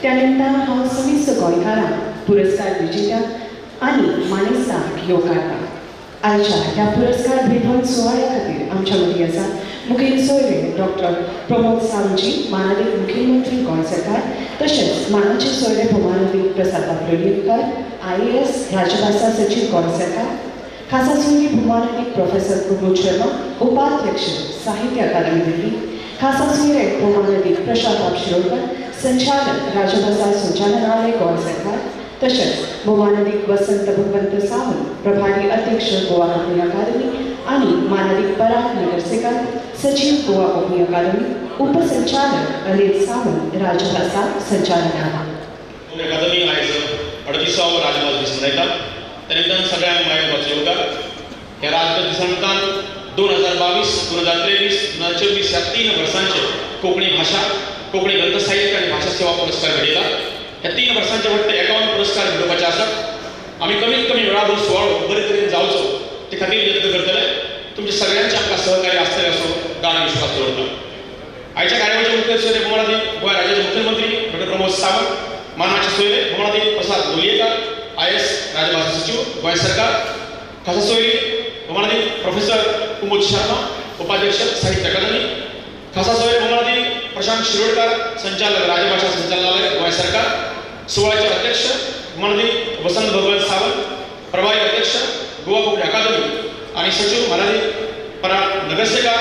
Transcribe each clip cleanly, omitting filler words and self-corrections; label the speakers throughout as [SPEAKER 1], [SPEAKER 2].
[SPEAKER 1] त्या निमतान हांव समिस्त गोंयकारांक पुरस्कार विजेत्या आनी मानेस्तांक येवकारता. आयच्या ह्या पुरस्कार वितरण सुवाळ्या खातीर आमच्या मदीं आसा मुखेल सोयरे डॉक्टर प्रमोद सावंतजी, मानादीक मुखेलमंत्री गोंय सरकार, तशेंच मानाचे सोयरे भौमानदीक प्रसाद लोलयेकर, IAS राजभासा सचिव गोंय सरकार, खासा सोयरी भौमानदीक प्रोफेसर प्रमोद शर्मा, उपाध्यक्ष साहित्य अकादमी दिल्ली, खासा सोयरे भौमानदीक प्रशांत शिरोडकर, संचालक राजभासा संचालनालय गोंय सरकार, तशेंच भौमानदीक वसंत भगवंत सावंत, प्रभारी अध्यक्ष गोवा कोंकणी अकादमी आनी मानादीक पराग नगरसेकर, सचिव गोवा कोंकणी अकादमी, उपसंचालक अनिल सावंत, राजभासा संचालनालय.
[SPEAKER 2] अकादमी आयज 38वा राजभास दीस मनयता. त्या निमतान सगळ्यांक मायेबाचो येवकार. ह्या राजभास दिसा निमतान 2022, 2023, 2024 ह्या 3 वर्सांचे कोंकणी भाषा, कोंकणी ग्रंथ साहित्य आनी भाषा सेवा पुरस्कार मेळयला. ह्या 3 वर्सांचे वाटते 51 पुरस्कार मेळोवपाचे आसात. आमी कमीत कमी वेळाभर सुवाळो बरे तरेन जावचो ते खातीर यत्न करतले. तुमचे सगळ्यांचे आमकां सहकार्य आसतले असो दान विश्वास दवरता. आयच्या कार्यावळीचे मुखेल सोयरे भौमानदीक गोंय राज्याचे मुखेलमंत्री डॉ प्रमोद सावंत, मानाचे सोयरे भौमानदीक प्रसाद लोलयेकर, IAS राजभासा सचिव गोंय सरकार, खासा सोयरी भौमानदीक प्रोफेसर प्रमोद शर्मा, उपाध्यक्ष साहित्य अकादमी, खासा सोयरे भौमानदीक प्रशांत शिरोडकर, संचालक राजभाषा संचालनालय गोंय सरकार, सुवाळ्याचे अध्यक्ष भौमानदीक वसंत भगवंत सावंत, प्रभारी अध्यक्ष गोवा कोंकणी अकादमी आणि सचिव मानादीक पराग नगरसेकर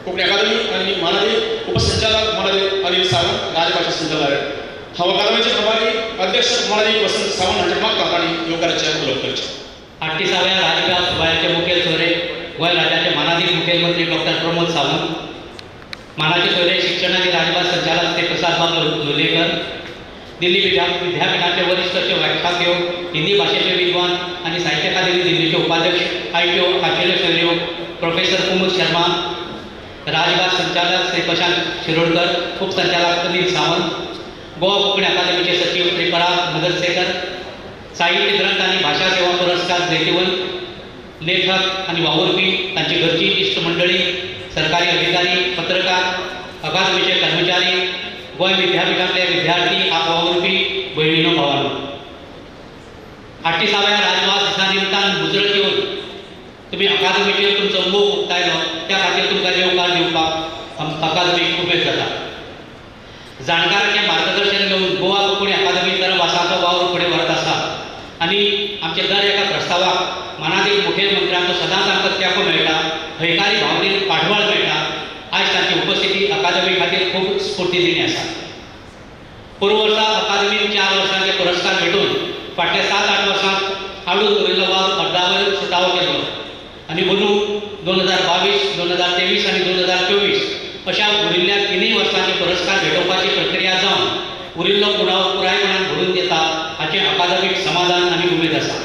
[SPEAKER 2] कोंकणी अकादमी आणि मानादीक उपसंचालक मानादीक अनिल सावंत, राजभाषा संचालनालय. हांव अकादमीचे प्रभारी अध्यक्ष मानादीक वसंत सावंत हांचे मागता आनी येवकाराचे उलोवप करचे.
[SPEAKER 3] 38व्या राजभास सुवाळ्याचे मुखेल सोयरे गोंय राज्याचे मानादीक मुखेलमंत्री डॉक्टर प्रमोद सावंत, मानाचे सोयरे शिक्षण आणि राजभास संचालक श्री प्रसाद लोलयेकर, दिल्ली विद्यापीठाचे वरिष्ठ व्याख्याते, हिंदी भाषेचे विद्वान आणि साहित्य अकादमी दिल्लीचे उपाध्यक्ष ITO आचार्य सोयरे प्रोफेसर प्रमोद शर्मा, राजभास संचालक श्री प्रशांत शिरोडकर, उपसंचालक अनिल सावंत, गोवा कोंकणी अकादमीचे सचिव श्री पराग नगरसेकर, साहित्य ग्रंथ आणि भाषा सेवा पुरस्कार जैतिवंत लेखक आणि वावुरपी, तांची घरची इष्ट मंडळी, सरकारी अधिकारी, पत्रकार, अकादमीचे कर्मचारी, गोंय विद्यापीठातले विद्यार्थी, वावुरपी, भयणीनो भावांनो. 38व्या राजभास दिसा निमतान मुजरत येवन तुम्ही अकादमीचेर तुमचो मोग उक्तायलो त्या खातीर तुमकां येवकार दिवपाक अकादमीक उमेद जाता. जाणकारांचे मार्गदर्शन घेवन गोवा कोंकणी अकादमी तर भासांचो वावर फुडें व्हरत आसा आनी आमचे दर एका प्रस्तावाक मानादीक मुखेलमंत्र्यांचो सदांच आमकां तेंको मेळटा, हयकारी भावनेन पाठबळ मेळटा. आयज तांची उपस्थिती अकादमी खातीर खूब स्फूर्तीदिणी आसा. पूर्व वर्सा अकादमीन 4 वर्सांचे पुरस्कार भेटून फाटल्या 7-8 वर्सांत आडून उरिल्लो वावर अर्दावयर सुटावो केल्लो आनी अंदूं 2022, 2023 आनी 2024 अशा उरिल्ल्या 3 वर्सांचे पुरस्कार भेटोवपाची प्रक्रिया जावन उरिल्लो पुरावो पुरायपणान भरून दिता हाचें अकादमीक समाधान आनी उमेद आसा.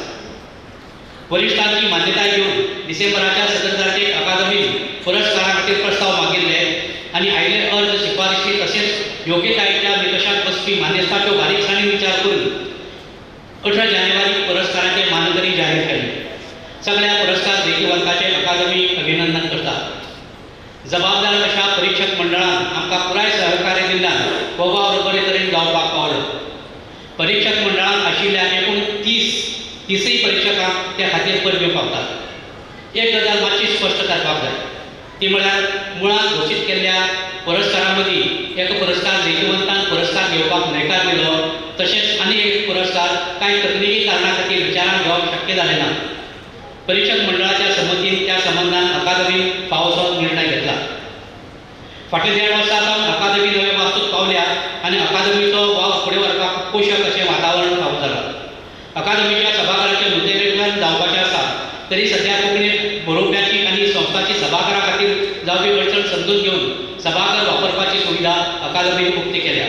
[SPEAKER 3] वरिश्ठांची मान्यताय घेवन डिसेंबराच्या 17 तारखेक अकादमीन पुरस्कारा खातीर प्रस्ताव मागिल्ले आनी आयले अर्ज शिफारशी तशेंच योग्यतायेच्या निकशांत बसपी मान्यतांच्यो बारीकसाणीन विचार करून 18 जानेवारी पुरस्कारांचे मानकरी जाहीर केले. सगळ्या पुरस्कार जैतिवंतांचे अकादमी अभिनंदन करता. जबाबदार अशा परीक्षक मंडळान आमकां पुराय सहकार्य दिल्ल्यान हो वावर बरे तरेन जावपाक पावलो. परीक्षक मंडळान आशिल्ल्या एकूण 30 परीक्षकांक त्या खातीर परबे पावतात. एक गजाल मातशी स्पश्ट करपाक जाय, ती म्हळ्यार मुळांत घोशीत केल्ल्या पुरस्कारां मदीं एक पुरस्कार जैतिवंतान पुरस्कार घेवपाक न्हयकार दिलो, तशेंच आनी एक पुरस्कार कांय तकनिकी कारणां खातीर विचारांत घेवप शक्य जालें ना. परीक्षक मंडळाच्या संमतीन त्या संबंधान अकादमीन फावोसो निर्णय घेतला. फाटल्या 1.5 वर्सांत अकादमी नव्या वास्तूक पावल्या आनी अकादमीचो वाव फुडें व्हरपाक पोशक अशें वातावरण फावो जालां. अकादमीच्या सभाघराचे नूतनीकरण जावपाचें आसा, तरी सध्या कोंकणींत बरोवप्याची आनी संस्थाची सभाघरा खातीर जावपी अडचण समजून घेवन सभाघर वापरपाची सुविधा अकादमीन उक्ती केल्या.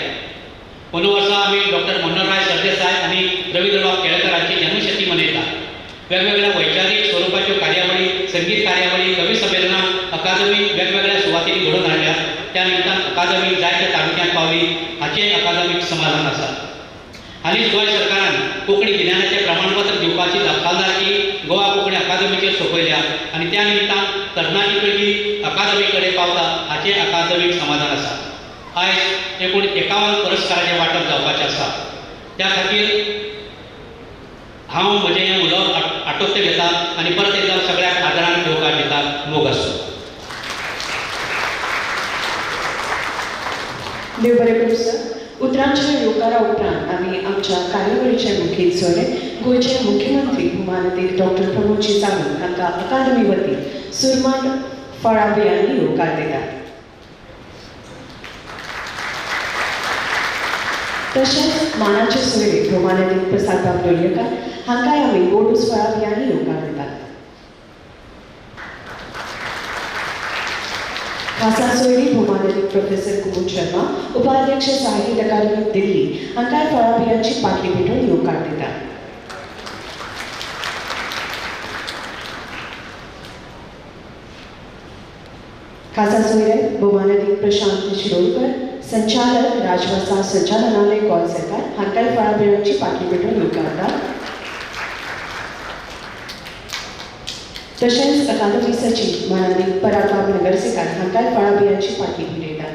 [SPEAKER 3] अंदू वर्सा आमी डॉक्टर मनोहरराय सरदेसाय आनी रवींद्रबाब केळेकरांची जन्मशती मनयता. वेगवेगळ्या वैचारीक स्वरुपाच्यो कार्यावळी, संगीत कार्यावळी, कवी संमेलनां अकादमी वेगवेगळ्या सुवातींनी घडोवन हाडल्या. त्या निमतान अकादमी जायत्या तालुक्यांत पावली हाचें अकादमीक समाधान आसा. हालींच गोंय सरकारान कोंकणी गिन्यानाचें प्रमाणपत्र दिवपाची जबाबदारी गोवा कोंकणी अकादमीचेर सोपयल्या आनी त्या निमतान तरणाटी पिळगी अकादमी कडेन पावता हाचें अकादमीक समाधान आसा. आयज एकूण 51 पुरस्कारांचें वांटप जावपाचें आसा. त्या खातीर हांव म्हजें हें उलोवप आटोपतें घेता आनी परत एकदां सगळ्याक आदरान येवकार दिता. मोग आसूं.
[SPEAKER 1] देव बरें करूं सर. उतरांच्या येवकारा उपरांत आमी आमच्या कार्यावळीचे मुखेल सोयरे गोंयचे मुख्यमंत्री भौमानतीक डॉक्टर प्रमोदजी सावंत हांकां अकादमी वतीन सुरमट फळाबियांनी येवकार दितात. तशेंच मानाचे सोयरे भौमानतीक प्रसाद बाब लोलयेकार हांकांय आमी गोडूस फळाबियांनी येवकार दितात. खासा सोयरी भौमानतीक प्रोफेसर कुमुद शर्मा उपाध्यक्ष साहित्य अकादमी दिल्ली हांकांय फळाबियांची पाटली भेटून येवकार दितात. खासा सोयरे भौमानतीक प्रशांत शिरोडकर संचालक राजवासा संचालनालय गोंय सरकार हांकांय फळाबियांची पाटली भेटून येवकारतात. तशेंच अकादमी सचिव माननीय परागबाब नगरसेकार हांकांय फळाबियांची पाटली भेटयतात.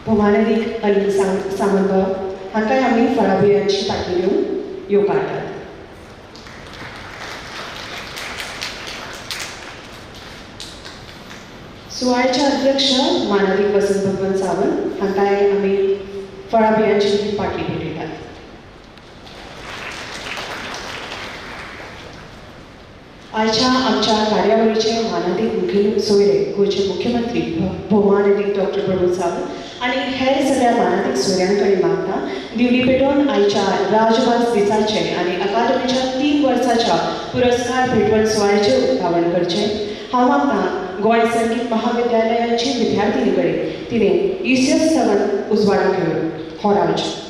[SPEAKER 1] भौमानतीक अली सामंतबाब हांकांय आमी फळाबियांची पाटली घेवन येवकारतात. सुवाळ्याचे अध्यक्ष माननीय वसंत भगवंत सावंत हांकांय आमी फळाबियांची पाटली भेटयतात. आयच्या आमच्या कार्यावळीचे मानादीक मुखेल सोयरे गोंयचे मुख्यमंत्री भौमानतीक डॉक्टर प्रमोद सावंत आनी हेर सगळ्या मानादीक सोयऱ्यां कडेन मागता दिवली पेटोवन आयच्या राजभास दिसाचे आनी अकादमीच्या 3 वर्साच्या पुरस्कार भेटवण सुवाळ्याचे उक्तावण करचें. हांव मागतां गोंय संगीत महाविद्यालयाची विद्यार्थिनी कडेन तिणें ईसीएस स्तवन उजवाडा घेवन होरावचें.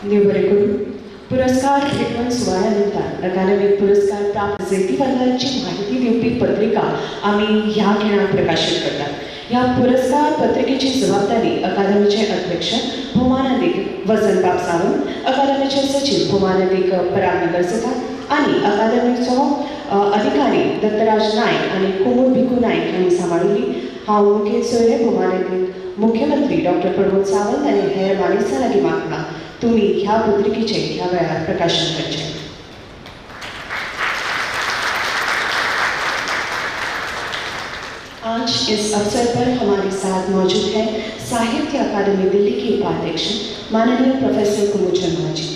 [SPEAKER 1] देव बरें करूं. पुरस्कार भेटवण सुवाळ्या निमतान अकादमीक पुरस्कार प्राप्त जैती वर्गाची माहिती दिवपी पत्रिका आमी ह्या खिणाक प्रकाशीत करतात. ह्या पुरस्कार पत्रिकेची जबाबदारी अकादमीचे अध्यक्ष भौमानंदीक वसंतबाब सावंत, अकादमीचे सचिव भौमानंदीक पराग नगरसेकार आनी अकादमीचो अधिकारी दत्तराज नायक आनी कुमूद भिकू नायक हांणी सांबाळिल्ली. हांव मुखेल सोयरे भौमानंदीक मुख्यमंत्री डॉक्टर प्रमोद सावंत आनी हेर मानेस्तां लागीं मागता तुम्ही ह्या पत्रिकेचे ह्या वेळार प्रकाशन करचे. आज इस अवसर पर हमारे साथ मौजूद है साहित्य अकादमी दिल्ली के उपाध्यक्ष माननीय प्रोफेसर कुमुद शर्मा जी.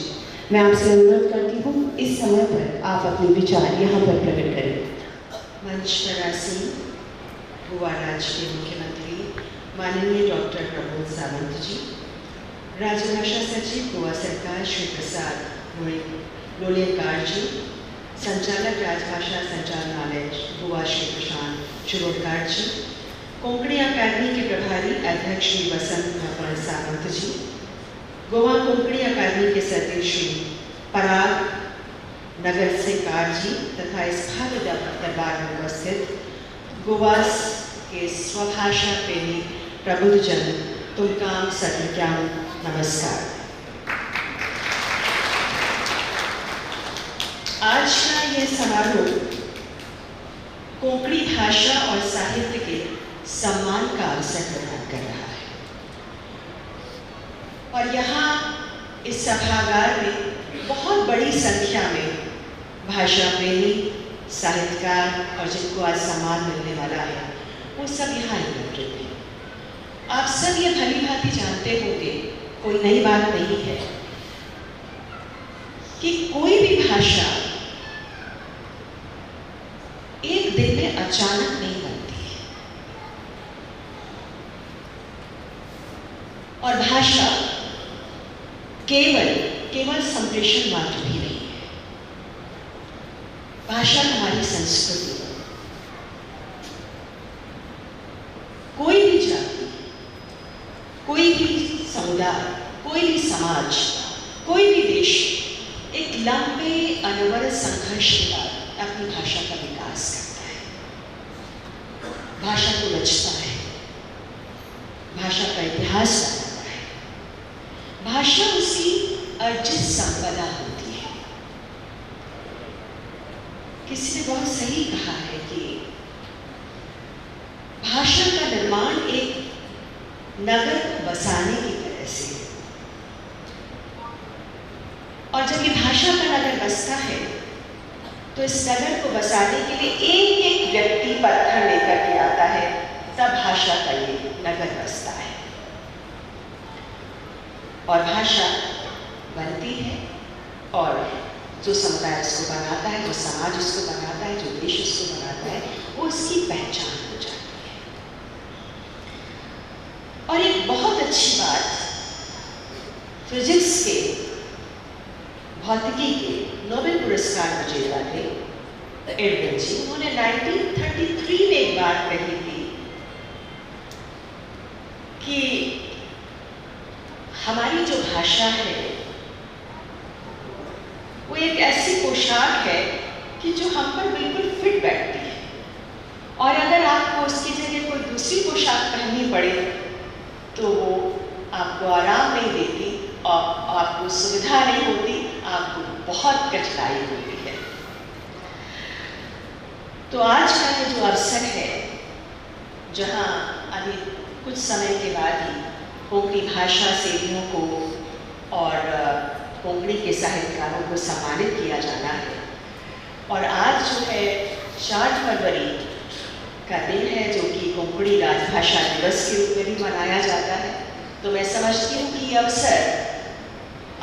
[SPEAKER 1] मैं आपसे अनुरोध करती हूँ इस समय पर आप अपने विचार यहाँ पर प्रकट करें.
[SPEAKER 4] मंच पर आसीन गोवा राज्य के मुख्यमंत्री माननीय डॉक्टर प्रमोद सावंत जी, राजभाषा सचिव गोवा सरकार श्री प्रसाद लोलेकार जी, संचालक राजभाषा संचालनालय गोवा श्री प्रशांत शिरोडकर जी, कोंकणी अकादमी के प्रभारी अध्यक्ष श्री वसंत सावंत जी, गोवा कोंकणी अकादमी के सचिव श्री पराग नगरसेकार जी तथा इस भव्य दरबार में उपस्थित गोवा के स्वभाषा प्रेमी प्रबुद्धजन तुमकाम सगळ्यांक नमस्कार. आज का यह समारोह कोंकणी भाषा और साहित्य के सम्मान का अवसर प्रदान कर रहा है और यहाँ इस सभागार में बहुत बड़ी संख्या में भाषा प्रेमी, साहित्यकार और जिनको आज सम्मान मिलने वाला है वो सब यहाँ एकत्रित हैं. आप सब ये भली भांति जानते होंगे, कोई नई बात नहीं है कि कोई भी भाषा एक दिन में अचानक नहीं बनती है और भाषा केवल संप्रेषण मात्र भी नहीं है. भाषा हमारी संस्कृति, कोई भी जाति, कोई भी समुदाय, कोई भी समाज, कोई भी देश एक लंबे अनवरत संघर्ष के बाद अपनी भाषा का विकास करता है, भाषा को रचता है, भाषा का इतिहास बनाता है. भाषा उसकी अर्जित संपदा होती है. किसी ने बहुत सही कहा है कि भाषा का निर्माण एक नगर को बसाने की तरह से, और जब ये भाषा का नगर बसता है तो इस नगर को बसाने के लिए एक एक व्यक्ति पत्थर लेकर के आता है, तब भाषा का ये नगर बसता है. और भाषा बनती है और जो समुदाय उसको बनाता है, जो समाज उसको बनाता है, जो देश उसको बनाता है, वो उसकी पहचान हो जाती है. और एक बहुत अच्छी बात फिजिक्स के, भौतिकी के नोबेल पुरस्कार विजेता थे एडविन जी, उन्होंने 1933 में एक बात कही थी कि हमारी जो भाषा है वो एक ऐसी पोशाक है कि जो हम पर बिल्कुल फिट बैठती है, और अगर आपको उसकी जगह कोई दूसरी पोशाक पहननी पड़े तो वो आपको आराम नहीं देती और आपको सुविधा नहीं होती, आपको बहुत कठिनाई होती है. तो आज का ये जो अवसर है, जहाँ अभी कुछ समय के बाद ही कोंकणी भाषा सेवियों को और कोंकणी के साहित्यकारों को सम्मानित किया जाना है, और आज जो है 4 फरवरी का दिन है जो कि कोंकणी राजभाषा दिवस के रूप में भी मनाया जाता है, तो मैं समझती हूँ कि ये अवसर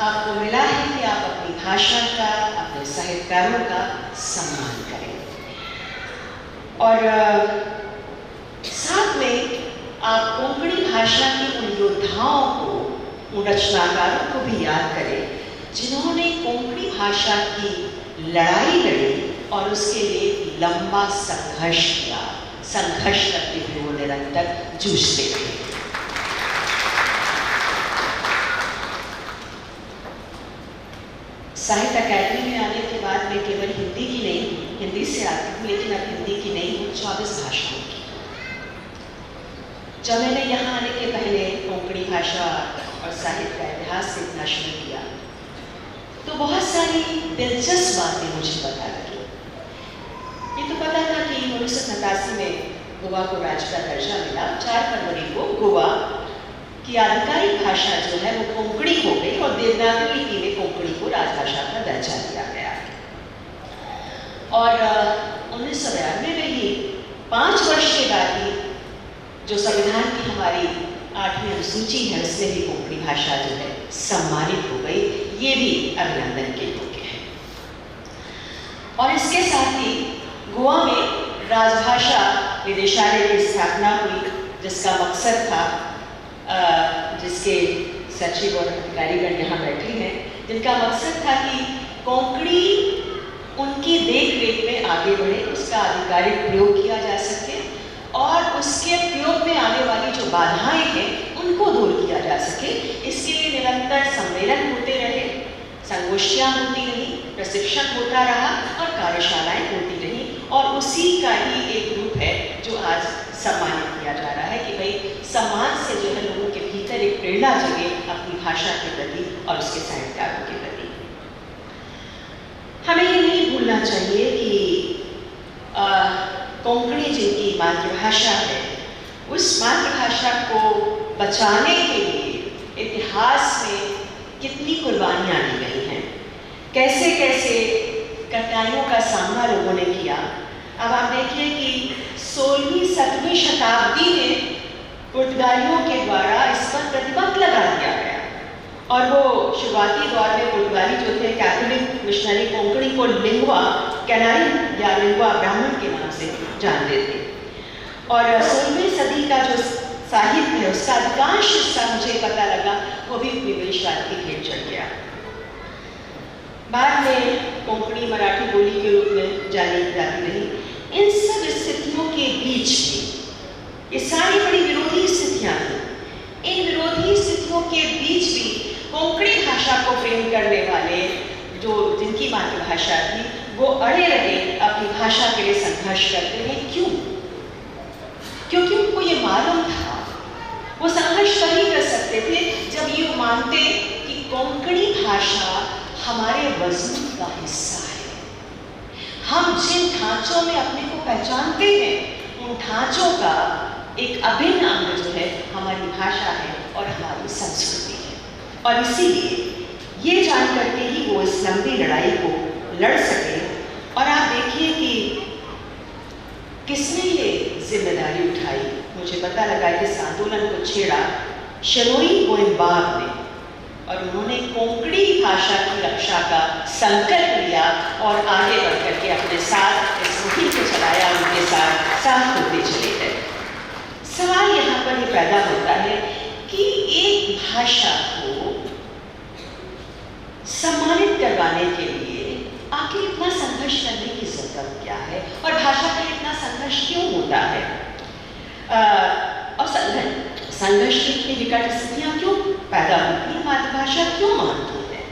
[SPEAKER 4] आपको मिला है कि आप अपनी भाषा का, अपने साहित्यकारों का सम्मान करें. और साथ में आप कोंकणी भाषा के उन योद्धाओं को, उन रचनाकारों को भी याद करें जिन्होंने कोंकणी भाषा की लड़ाई लड़ी और उसके लिए लंबा संघर्ष किया. संघर्ष करते हुए वो निरंतर जूझते थे. साहित्य अकादमी में आने के बाद मैं केवल हिंदी की नहीं, हिंदी से आती हूँ लेकिन अब हिंदी की नहीं हूँ, 24 भाषाओं की। जब मैंने यहाँ आने के पहले कोंकणी भाषा और साहित्य का इतिहास सीखना शुरू किया तो बहुत सारी दिलचस्प बातें मुझे पता लगी। ये तो पता था कि 1987 में गोवा को राज्य का दर्जा मिला। 4 फरवरी को गोवा की आधिकारिक भाषा जो है वो कोंकणी हो गई और देवनागरी लिपि में कोंकणी को राजभाषा का दर्जा दिया गया। और 1992 में ही 5 वर्ष के बाद ही जो संविधान की हमारी 8वीं अनुसूची है उसमें भी कोंकणी भाषा जो है सम्मानित हो गई। ये भी अभिनंदन के योग्य है। और इसके साथ ही गोवा में राजभाषा निदेशालय की स्थापना हुई, जिसका मकसद था, जिसके सचिव और अधिकारीगण यहाँ बैठे हैं, जिनका मकसद था कि कोंकणी उनकी देख रेख में आगे बढ़े, उसका आधिकारिक प्रयोग किया जा सके और उसके प्रयोग में आने वाली जो बाधाएं हैं उनको दूर किया जा सके। इसके लिए निरंतर सम्मेलन होते रहे, संगोष्ठियाँ होती रही, प्रशिक्षण होता रहा और कार्यशालाएं होती रही। और उसी का ही एक रूप है जो आज सम्मानित किया जा रहा है कि भाई सम्मान से जो है लोगों के भीतर एक प्रेरणा जगे अपनी भाषा के प्रति और उसके साहित्यकारों के प्रति। हमें ये नहीं भूलना चाहिए कि कोंकणी जिनकी मातृभाषा है, उस मातृभाषा को बचाने के लिए इतिहास में कितनी कुर्बानियाँ दी गई हैं, कैसे कैसे कठिनाइयों का सामना लोगों ने किया। अब आप देखिए कि 16वीं-17वीं शताब्दी में पुर्तगालियों के द्वारा इस पर प्रतिबंध लगा दिया गया और वो शुरुआती दौर में पुर्तगाली जो थे कैथोलिक मिशनरी कोंकणी को लिंगुआ कैनारी या लिंगुआ ब्राह्मण के नाम से जानते थे। और 16वीं सदी का जो साहित्य है उसका अधिकांश हिस्सा मुझे पता लगा वो भी उपनिवेशवाद की भेंट चढ़ गया। बाद में कोंकणी मराठी बोली के रूप में जानी जाती रही। इन सब स्थितियों के बीच में ये सारी बड़ी विरोधी स्थितियाँ थी। इन विरोधी स्थितियों के बीच भी कोंकणी भाषा को प्रेम करने वाले जो जिनकी मातृभाषा थी वो अड़े रहे, अपनी भाषा के लिए संघर्ष करते रहे। क्यों? क्योंकि उनको ये मालूम था, वो संघर्ष तभी कर सकते थे जब ये मानते कि कोंकणी भाषा हमारे वजूद का हिस्सा है। हम जिन ढांचों में अपने को पहचानते हैं उन ढांचों का एक अभिन्न अंग जो है हमारी भाषा है और हमारी संस्कृति है। और इसीलिए ये जान करके ही वो इस लंबी लड़ाई को लड़ सके। और आप देखिए कि किसने ये जिम्मेदारी उठाई। मुझे पता लगा कि इस आंदोलन को छेड़ा शनोई गोइंबाग ने और उन्होंने कोंकणी भाषा की रक्षा का संकल्प लिया और आगे बढ़ करके अपने साथ इस मुहिम को चलाया, उनके साथ होते चले गए। सवाल यहाँ पर ये पैदा होता है कि एक भाषा को सम्मानित करवाने के लिए आखिर इतना संघर्ष करने की जरूरत क्या है और भाषा का इतना संघर्ष क्यों होता है और संघर्ष की इतनी विकट स्थितियां क्यों पैदा होती है, मातृभाषा क्यों महत्वपूर्ण है।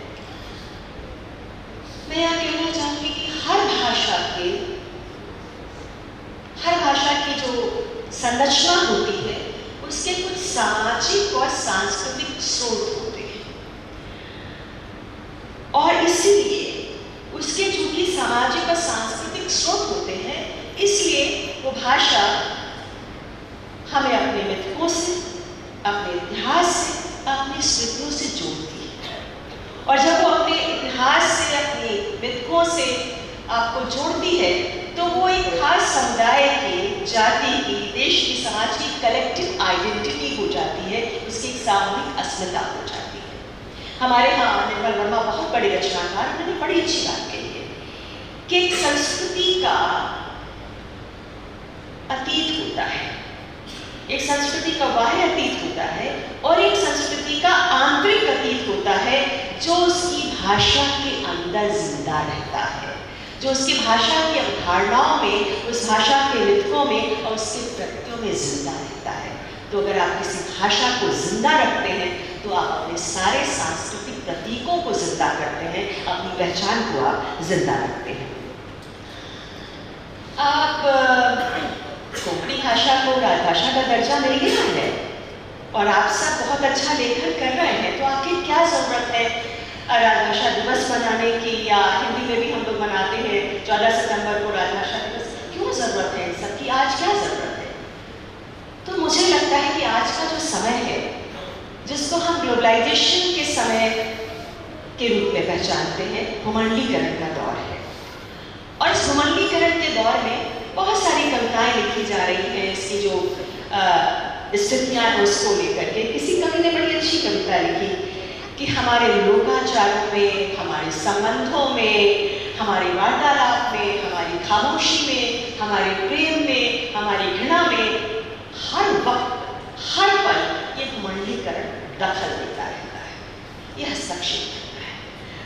[SPEAKER 4] मैं यह कहना चाहूंगी कि हर भाषा की जो संरचना होती है उसके कुछ सामाजिक और सांस्कृतिक स्रोत होते हैं और इसीलिए उसके चूंकि सामाजिक और सांस्कृतिक स्रोत होते हैं इसलिए वो भाषा हमें अपने मिथकों से, अपने इतिहास से, अपनी स्मृतियों से जोड़ती है। और जब वो अपने इतिहास से, अपनी मिथकों से आपको जोड़ती है तो वो एक खास समुदाय की, जाति की, देश की, समाज की कलेक्टिव आइडेंटिटी हो जाती है, उसकी एक सामूहिक अस्मिता हो जाती है। हमारे यहाँ निर्मल वर्मा बहुत बड़े रचनाकार, उन्होंने बड़ी अच्छी बात कही है कि एक संस्कृति का अतीत होता है, एक संस्कृति का बाह्य अतीत होता है और एक संस्कृति का आंतरिक अतीत होता है जो उसकी भाषा के अंदर जिंदा रहता है, जो उसकी भाषा की अवधारणाओं में, उस भाषा के मिथकों में और उसके प्रत्ययों में जिंदा रहता है। तो अगर आप किसी भाषा को जिंदा रखते हैं तो आप अपने सारे सांस्कृतिक प्रतीकों को जिंदा करते हैं, अपनी पहचान को आप जिंदा रखते हैं। आप कोंकणी भाषा को राजभाषा का दर्जा मिल गया है और आप सब बहुत अच्छा लेखन कर रहे हैं, तो आखिर क्या ज़रूरत है राजभाषा दिवस मनाने की, या हिंदी में भी हम लोग मनाते हैं 14 सितंबर को राजभाषा दिवस, क्यों ज़रूरत है इन सब की? आज क्या ज़रूरत है? तो मुझे लगता है कि आज का जो समय है, जिसको हम ग्लोबलाइजेशन के समय के रूप में पहचानते हैं, घुमंडलीकरण का दौर है। और इस घुमंडलीकरण के दौर में बहुत सारी कविताएं लिखी जा रही हैं, इसकी जो स्थितियाँ हैं उसको लेकर के। किसी कवि ने बड़ी अच्छी कविता लिखी कि हमारे लोकाचारों में, हमारे संबंधों में, हमारे वार्तालाप में, हमारी खामोशी में, हमारे प्रेम में, हमारी घृणा में, हर वक्त हर पल ये घुमंडलीकरण दखल देता रहता है, ये हस्तक्षेप करता है।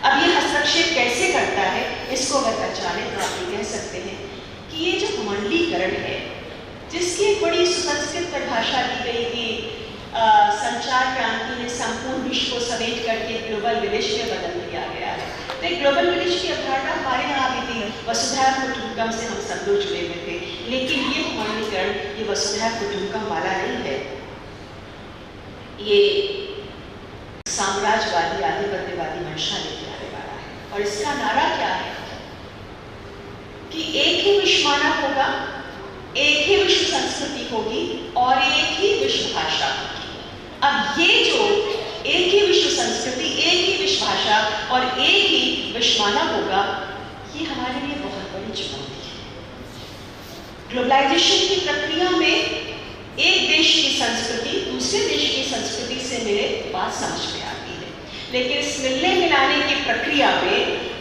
[SPEAKER 4] अब ये हस्तक्षेप कैसे करता है, इसको अगर पहचाने तो आप ये कह सकते हैं कि ये जो घुमंडलीकरण है, जिसकी एक बड़ी सुसंस्कृत परिभाषा दी गई कि संचार क्रांति ने संपूर्ण विश्व को समेट करके ग्लोबल विलेज में बदल दिया गया है। तो ग्लोबल विलेज की अवधारणा हमारे यहाँ भी थी, वसुधैव कुटुंबकम से हम सब लोग जुड़े हुए थे, लेकिन ये घुमंडलीकरण ये वसुधैव कुटुंबकम वाला नहीं है, ये साम्राज्यवादी आधिपत्यवादी मंशा लेके आने वाला है। और इसका नारा क्या है कि एक ही विश्व मानव होगा, एक ही विश्व संस्कृति होगी और एक ही विश्व भाषा होगी। अब ये जो एक ही विश्व संस्कृति, एक ही विश्व भाषा और एक ही विश्व मानव होगा, ये हमारे लिए बहुत बड़ी चुनौती है। ग्लोबलाइजेशन की प्रक्रिया में एक देश की संस्कृति दूसरे देश की संस्कृति से मिले बात समझ में आती है, लेकिन इस मिलने मिलाने की प्रक्रिया में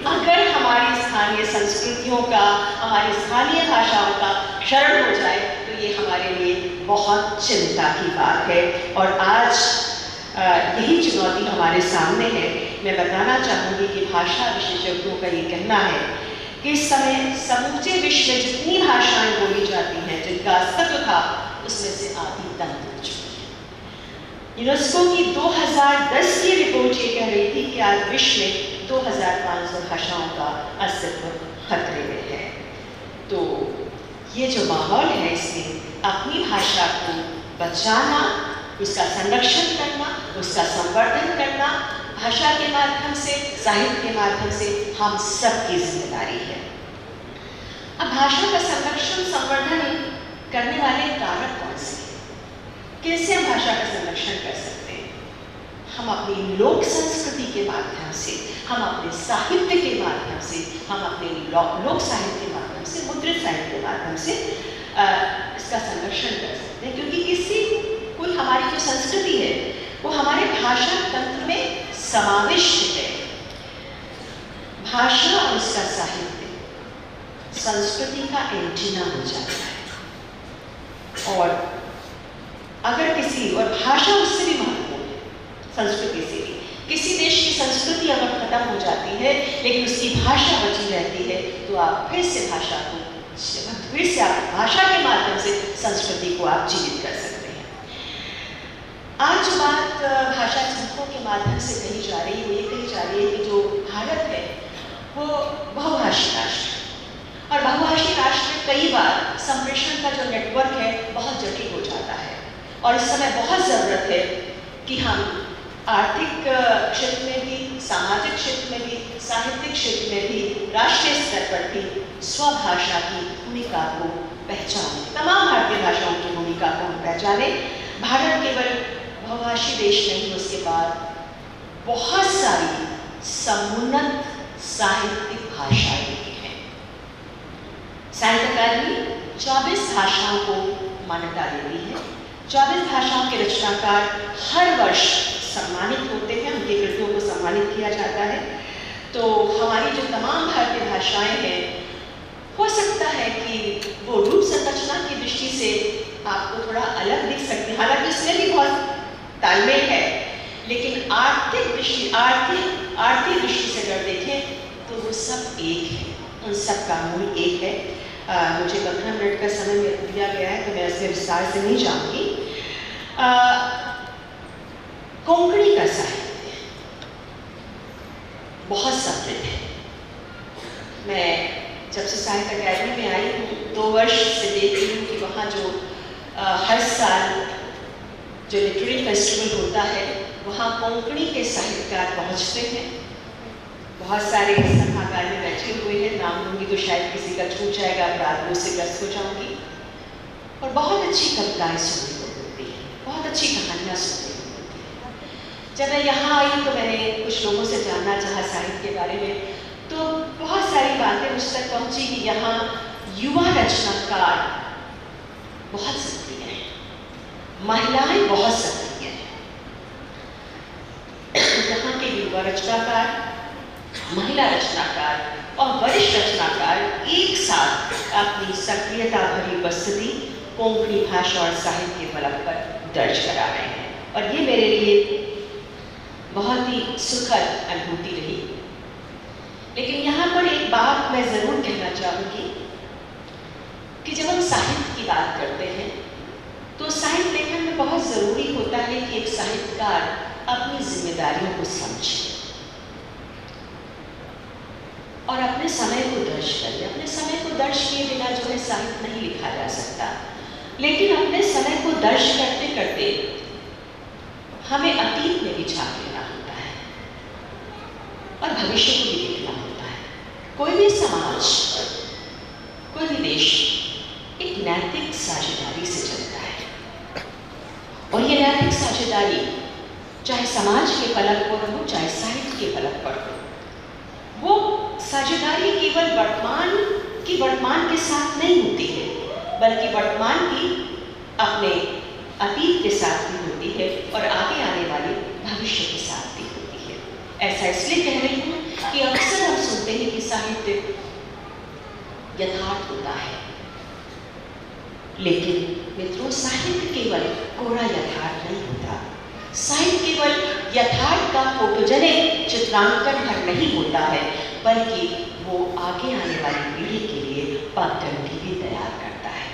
[SPEAKER 4] अगर हमारी स्थानीय संस्कृतियों का, हमारी स्थानीय भाषाओं का क्षरण हो जाए तो ये हमारे लिए बहुत चिंता की बात है। और आज यही चुनौती हमारे सामने है। मैं बताना चाहूँगी कि भाषा विशेषज्ञों का ये कहना है कि इस समय समूचे विश्व में जितनी भाषाएं बोली जाती हैं, जिनका अस्तित्व था, उसमें से आधी तंग हो चुकी है। यूनेस्को की 2010 की रिपोर्ट ये कह रही थी कि आज विश्व में 2500 भाषाओं का अस्तित्व खतरे में है। तो ये जो माहौल है, इसमें अपनी भाषा को बचाना, उसका संरक्षण करना, उसका संवर्धन करना, भाषा के माध्यम से, साहित्य के माध्यम से हम सबकी जिम्मेदारी है। अब भाषा का संरक्षण संवर्धन करने वाले कारक कौन से हैं? कैसे हम भाषा का संरक्षण कर सकते हैं? हम अपनी लोक संस्कृति के माध्यम से, हम अपने साहित्य के माध्यम से, हम अपने लोक साहित्य के माध्यम से, मुद्रित साहित्य के माध्यम से इसका संरक्षण कर सकते हैं, क्योंकि कोई हमारी जो संस्कृति है वो हमारे भाषा तंत्र में समाविष्ट है। भाषा और उसका साहित्य संस्कृति का एंटीना हो जाता है, और अगर किसी, और भाषा उससे भी महत्वपूर्ण है, संस्कृति से भी। किसी देश की संस्कृति अगर खत्म हो जाती है लेकिन उसकी भाषा बची रहती है, तो आप फिर से भाषा को, फिर से आप भाषा के माध्यम से संस्कृति को आप जीवित कर सकते हैं। आज जो बात भाषा चिन्हों के माध्यम से कही जा रही है, वो ये कही जा रही है कि जो भारत है वो बहुभाषी राष्ट्र है, और बहुभाषी राष्ट्र में कई बार संप्रेषण का जो नेटवर्क है बहुत जटिल हो जाता है, और इस समय बहुत ज़रूरत है कि हम आर्थिक क्षेत्र में भी, सामाजिक क्षेत्र में भी, साहित्यिक क्षेत्र में भी, राष्ट्रीय स्तर पर भी स्वभाषा की भूमिका को पहचानें। तमाम भारतीय भाषाओं की भूमिका को हम पहचानें। भारत केवल बहुभाषी देश नहीं, उसके बाद बहुत सारी समुन्नत साहित्यिक भाषाएं भी हैं। साहित्य अकादमी 24 भाषाओं को मान्यता देती है। 24 भाषाओं के रचनाकार हर वर्ष सम्मानित होते हैं, उनकी कृतियों को सम्मानित किया जाता है। तो हमारी जो तमाम भारतीय भाषाएं हैं, हो सकता है कि वो रूप संरचना की दृष्टि से आपको थोड़ा अलग दिख सकते हैं, हालांकि उसमें भी बहुत तालमेल है, लेकिन आर्थिक दृष्टि से अगर देखें तो वो सब एक है, उन सब का मूल एक है। मुझे 15 मिनट का समय दिया गया है, तो मैं इसमें विस्तार से नहीं जाऊँगी। कोंकणी का साहित्य बहुत समृद्ध है। मैं जब से साहित्य अकादमी में आई हूँ 2 वर्ष से देख रही हूँ कि वहाँ जो हर साल जो लिटरेरी फेस्टिवल होता है वहाँ कोंकणी के साहित्यकार पहुँचते हैं। बहुत सारे सभागार में बैठे हुए हैं, नाम लूँगी तो शायद किसी का छूट जाएगा, अपराधों से ग्रस्त हो जाऊँगी। और बहुत अच्छी कविताएँ सुनने को मिलती हैं, बहुत अच्छी कहानियाँ सुनने को मिलती हैं। जब मैं यहाँ आई तो मैंने कुछ लोगों से जानना चाहा साहित्य के बारे में, तो बहुत सारी बातें मुझ तक पहुँची कि यहाँ युवा रचनाकार बहुत सक्रिय हैं, महिलाएं बहुत सक्रिय हैं। यहाँ के युवा रचनाकार, महिला रचनाकार और वरिष्ठ रचनाकार एक साथ अपनी सक्रियता भरी उपस्थिति कोंकणी भाषा और साहित्य के फलक पर दर्ज करा रहे हैं, और ये मेरे लिए बहुत ही सुखद अनुभूति रही। लेकिन यहाँ पर एक बात मैं ज़रूर कहना चाहूँगी कि जब हम साहित्य की बात करते हैं तो साहित्य लेखन में बहुत ज़रूरी होता है कि एक साहित्यकार अपनी जिम्मेदारियों को समझे और अपने समय को दर्ज करे। अपने समय को दर्ज किए बिना जो है साहित्य नहीं लिखा जा सकता, लेकिन अपने समय को दर्ज करते करते हमें अतीत में भी झांक लेना होता है और भविष्य को भी देखना होता है। कोई भी समाज, कोई भी देश एक नैतिक साझेदारी से चलता है, और ये नैतिक साझेदारी चाहे समाज के फलक पर हो चाहे साहित्य के फलक पर हो, वो साझेदारी केवल वर्तमान के साथ नहीं होती है, बल्कि वर्तमान की अपने अतीत के साथ भी होती है और आगे आने वाले भविष्य के साथ भी होती है। ऐसा इसलिए कह रही हूँ कि अक्सर हम सुनते हैं कि साहित्य यथार्थ होता है, लेकिन मित्रों साहित्य केवल कोरा यथार्थ नहीं होता। साहित्य केवल यथार्थ का फोटोजेनिक चित्रांकन भर नहीं होता है, बल्कि वो आगे आने वाली पीढ़ी के लिए पगडंडी भी तैयार करता है।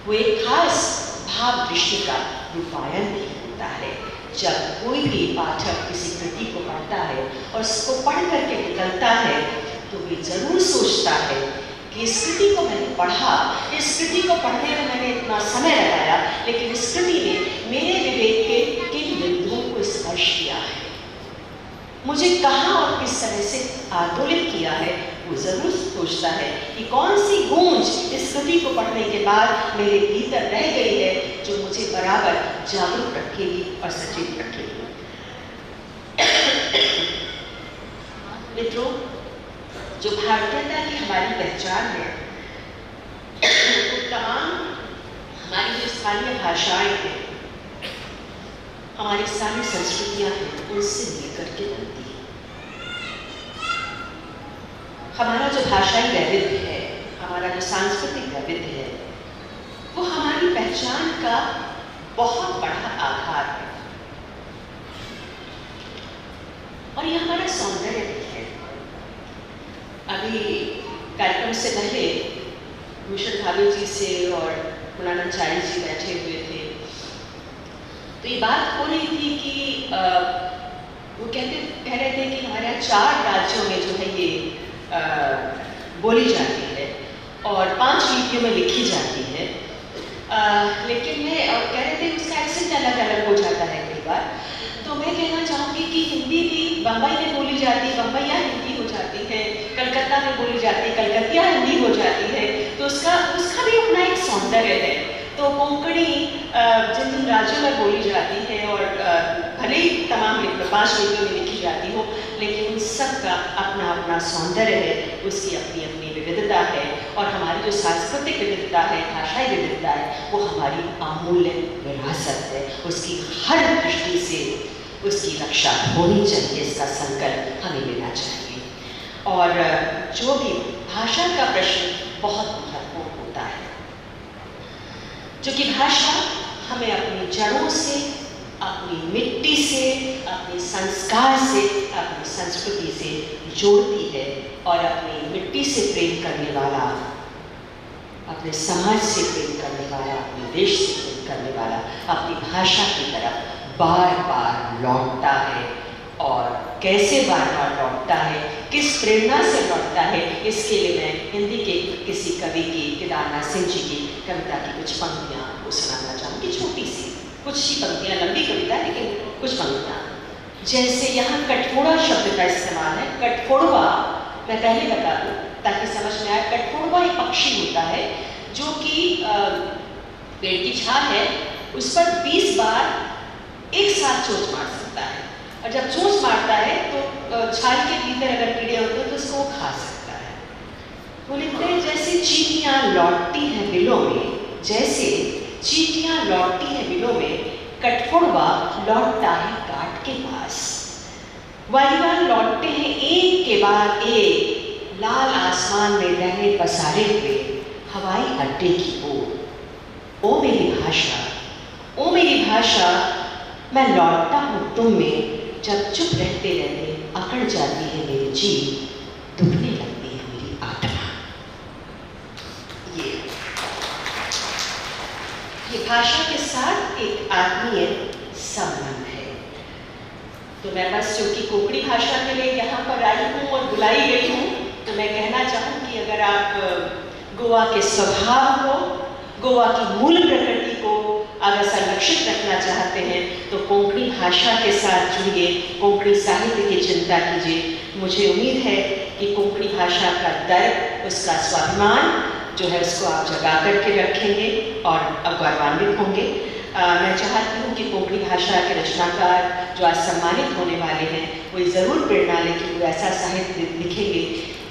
[SPEAKER 4] वो एक खास भाव दृष्टि का रूपायन भी होता है। जब कोई भी पाठक किसी कृति को पढ़ता है और उसको पढ़ करके निकलता है तो वे जरूर सोचता है कि इस कृति को मैंने पढ़ा, इस कृति को पढ़ने में मैंने इतना समय लगाया, लेकिन इस कृति ने मेरे विवेक के किन बिंदुओं को स्पर्श किया है, मुझे कहाँ और किस तरह से आंदोलित किया है। वो जरूर सोचता है कि कौन सी गूंज इस कृति को पढ़ने के बाद मेरे भीतर रह गई है जो मुझे बराबर जागरूक रखेगी और सचेत रखेगी। मित्रों, जो भारतीयता की हमारी पहचान है, वो तमाम हमारी जो स्थानीय भाषाएं हैं, हमारी स्थानीय संस्कृतियां हैं, उनसे मिलकर के बनती है। हमारा जो भाषाई वैविध्य है, हमारा जो सांस्कृतिक वैविध्य है, वो हमारी पहचान का बहुत बड़ा आधार है और ये हमारा सौंदर्य भी है। अभी कार्यक्रम से पहले भूषण भावे जी से और मुलानंचारी जी बैठे हुए थे, तो ये बात हो रही थी कि वो कह रहे थे कि हमारे यहाँ 4 राज्यों में जो है ये बोली जाती है और 5 लिपियों में लिखी जाती है, लेकिन मैं कह रहे थे उसका एक्सेंट अलग अलग हो जाता है कई बार। तो मैं कहना चाहूँगी कि हिंदी भी बम्बई में बोली जाती है, बम्बैया हिंदी हो जाती है, कलकत्ता में बोली जाती है, कलकतिया हिंदी हो जाती है, तो उसका भी अपना एक सौंदर्य है। तो कोंकणी जिन राज्यों में बोली जाती है और भले ही तमाम 5 लिपियों में लिखी जाती हो, लेकिन उन सब का अपना अपना सौंदर्य है, उसकी अपनी अपनी विविधता है। और हमारी जो सांस्कृतिक विविधता है, भाषाई विविधता है, वो हमारी अमूल्य विरासत है। उसकी हर दृष्टि से उसकी रक्षा होनी चाहिए, इसका संकल्प हमें लेना चाहिए। और जो भी भाषा का प्रश्न बहुत महत्वपूर्ण होता है, जो कि भाषा हमें अपनी जड़ों से, अपनी मिट्टी से, अपने संस्कार से, अपनी संस्कृति से जोड़ती है और अपनी मिट्टी से प्रेम करने वाला, अपने समाज से प्रेम करने वाला, अपने देश से प्रेम करने वाला अपनी भाषा की तरफ बार बार लौटता है और कैसे बार बार लौटता है, किस प्रेरणा से लौटता है, इसके लिए मैं हिंदी के किसी कवि की, केदारनाथ सिंह जी की कविता की कुछ पंक्तियाँ आपको सुनाना चाहूँगी, छोटी सी कुछ ही पंक्तियाँ, लंबी कविता लेकिन कुछ पंक्तियाँ। जैसे यहाँ कठफोड़ा शब्द का इस्तेमाल है। कठफोड़वा मैं पहले बता दूँ ताकि समझ में आए। कठफोड़वा एक पक्षी होता है जो कि पेड़ की छाल है, उस पर 20 बार एक साथ चोंच मार सकता है, और जब चोंच मारता है तो छाल के भीतर अगर कीड़े होते हैं तो उसको खा सकता है। वो लिखते हैं जैसे चींटियाँ लौटती हैं बिलों में, जैसे चींटियाँ लौटती हैं बिलों में, कठफोड़वा लौटता है काट के पास। वालीबाल लौटते हैं एक के बाद एक, लाल आसमान में लहरें पसारे हुए हवाई अड्डे की ओर। ओ मेरी भाषा, ओ मेरी भाषा, मैं लौटता हूँ तुम में, जब चुप रहते रहते अकड़ जाती है मेरी जीभ, दुखने लगती है मेरी आत्मा। ये भाषा के साथ एक आत्मीय संबंध है। तो मैं बस चूंकि कोंकणी भाषा के लिए यहाँ पर आई हूँ और बुलाई गई हूँ, तो मैं कहना चाहूँ कि अगर आप गोवा के स्वभाव को, गोवा की मूल प्रकृति को अगर संरक्षित रखना चाहते हैं तो कोंकणी भाषा के साथ जुड़िए, कोंकणी साहित्य की चिंता कीजिए। मुझे उम्मीद है कि कोंकणी भाषा का दर्द, उसका स्वाभिमान जो है उसको आप जगा करके रखेंगे और गौरवान्वित होंगे। मैं चाहती हूँ कि कोंकणी भाषा के रचनाकार जो आज सम्मानित होने वाले हैं वो ज़रूर प्रेरणा लेके वो ऐसा साहित्य लिखेंगे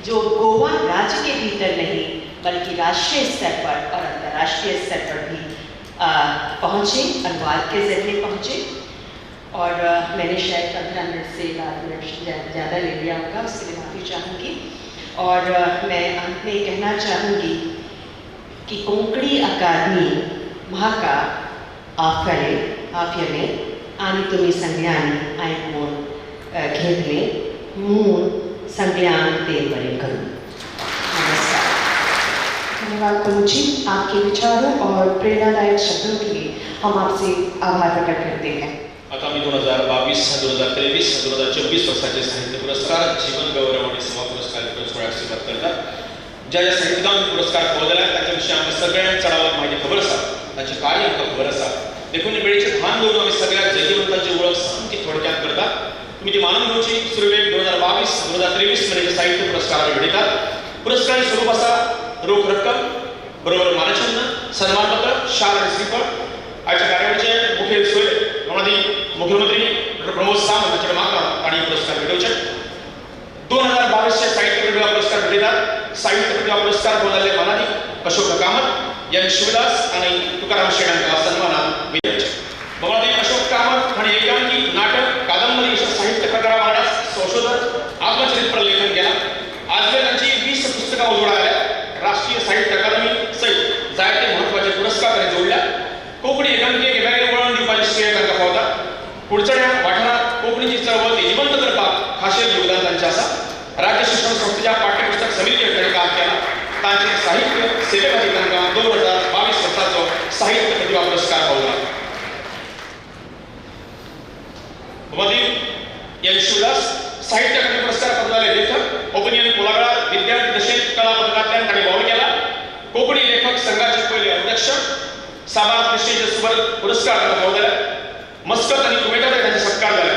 [SPEAKER 4] जो गोवा राज्य के भीतर नहीं बल्कि राष्ट्रीय स्तर पर और अंतर्राष्ट्रीय स्तर पर भी पहुँचे, अनुवाद के जरिए पहुँचे। और मैंने शायद 15 मिनट से 12 मिनट ज़्यादा ले लिया होगा, उसके लिए माफ़ी चाहूँगी। और मैं अंत में कहना चाहूँगी कि कोंकणी अकादमी म्हाका आफयले आनी तुमी संज्ञानी आयकून घेतले मून संज्ञान ते बरे करूँ। नमस्कार।
[SPEAKER 1] धन्यवाद कमुची, आपके विचारों और प्रेरणादायक शब्दों के लिए हम आपसे आभार प्रकट करते हैं।
[SPEAKER 2] आगामी 2022, 2023, 2024 वर्षाचे साहित्य पुरस्कार, जीवन गौरव आणि सेवा पुरस्कार सोहळ्याक सुरुवात करतात। ज्या ज्या साहित्यिकांनी पुरस्कार पळवला त्याच्याविषयी आम्ही सगळ्यांना चढावत माहिती खबर आसा, ताची कार्य आमकां खबर आसा। देखून वेळेचे भान दवरून आम्ही सगळ्या जयवंतांची ओळख सामकी थोडक्यात करतात। तुम्ही ती मानून घेवची। सुरवेग 2022, 2023 मध्ये साहित्य पुरस्कार भेटतात। पुरस्काराचे स्वरूप आसा रोख रक्कम बरोबर मानचिन्ह, सन्मानपत्र, शाल आणि श्रीफळ। आजच्या कार्यावळीचे मुखेल सोय माननीय मुख्यमंत्री डॉ. प्रमोद सावंत यांच्या मार्फत आणि पुरस्कार भेटवचे। 2022 चे साहित्य प्रतिभा पुरस्कार भेटतात। साहित्य प्रतिभा पुरस्कार बोलायले माननीय अशोक कामत यांनी शिवदास आणि तुकाराम शेठ यांना सन्मानान भेटवचे। माननीय अशोक कामत आणि एकांकी, नाटक, कादंबरी अशा साहित्य प्रकारांवर संशोधन, आत्मचरित्र लेखन केला। आजवर त्यांची 20 पुस्तकां उजवड आल्या। राष्ट्रीय साहित्य अकादमी सहित जायते महत्वाचे पुरस्कार त्यांनी जोडल्या। कोंकणी एकांकिकेक वेगळे वळण दिवपाचे श्रेय तांकां पावता। पुढच्या वाठारात कोंकणीची चळवळ जिवंत करपाक खाशेल योगदान तांचें आसा। राज्य शिक्षण संस्थेच्या पाठ्यपुस्तक समिती हांणी काम केला। तांचे साहित्य सेवे खातीर तांकां 2022 वर्साचो साहित्य प्रतिभा पुरस्कार पावला। मदीं एल शिवदास साहित्य अकादमी पुरस्कार पटलाले लेखक, ओपिनियन कोलागळा विद्यार्थी दशेत कला पथकांतल्यान ताणें वावर केला। कोंकणी लेखक संघाचे पहिले अध्यक्ष, साबार कृष्णेचे सुवर्ग पुरस्कार तांकां पावले। मस्कत आणि कुवेटात त्यांचे सत्कार झाले।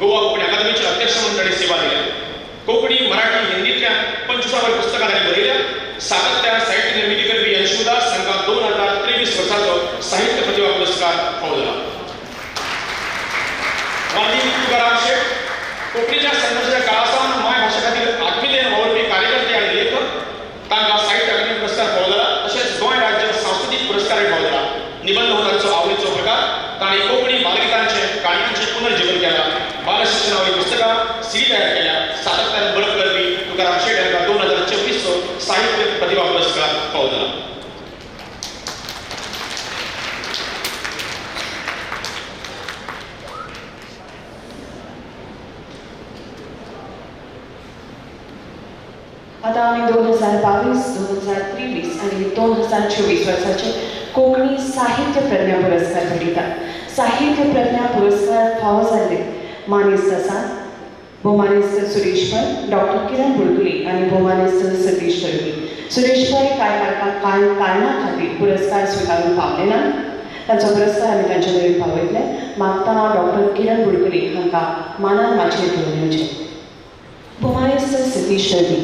[SPEAKER 2] गोवा कोंकणी अकादमीचे अध्यक्ष म्हणून ताणें सेवा दिल्या। कोंकणी, मराठी, हिंदीतल्या 25 पुस्तकां ताणें बरयल्या। सातत्यान साहित्य निर्मिती करपी एल शिवदास हांकां 2023 वर्साचो साहित्य प्रतिभा पुरस्कार फावो जाला। माननीय तुकाराम शेठ कोंकणीच्या संघर्षाच्या काळासावन माय भाशे खातीर आत्मीयतेन वावरपी कार्यकर्ते आनी लेखक, तांकां साहित्य अकादमी पुरस्कार फावो जाला। तशेंच गोंय राज्य सांस्कृतीक पुरस्कारय फावो जाला। निबंध हो तांचो आवडीचो प्रकार। तांणी कोंकणी बालगीतांचे, काणयांचें पुनर्जीवन केलां। बालशिक्षणावरील पुस्तकां, सीडी तयार केल्या। सातत्यान बळक करपी तुकाराम शेठ हांकां 2024 चो साहित्य प्रतिभा पुरस्कार फावो जाला।
[SPEAKER 1] आता आम्ही 2022, 2023 आणि 2024 वर्षाचे कोंकणी साहित्य प्रज्ञा पुरस्कार भेटतात। साहित्य प्रज्ञा पुरस्कार फावो जाल्ले मानेस्त आसा भोवमानेस्त सुरेश पै, डॉक्टर किरण बुडकुले आनी भोवमानेस्त सतीश तळगी. सुरेश पै कांय कारणां खातीर पुरस्कार स्विकारूंक पावले ना. तांचो पुरस्कार आमी तांचे मेरेन पावयतले. मागता डॉक्टर किरण बुडकुले हांकां मानान माचयेर घेवन येवचें. भोवमानेस्त सतीश तळगी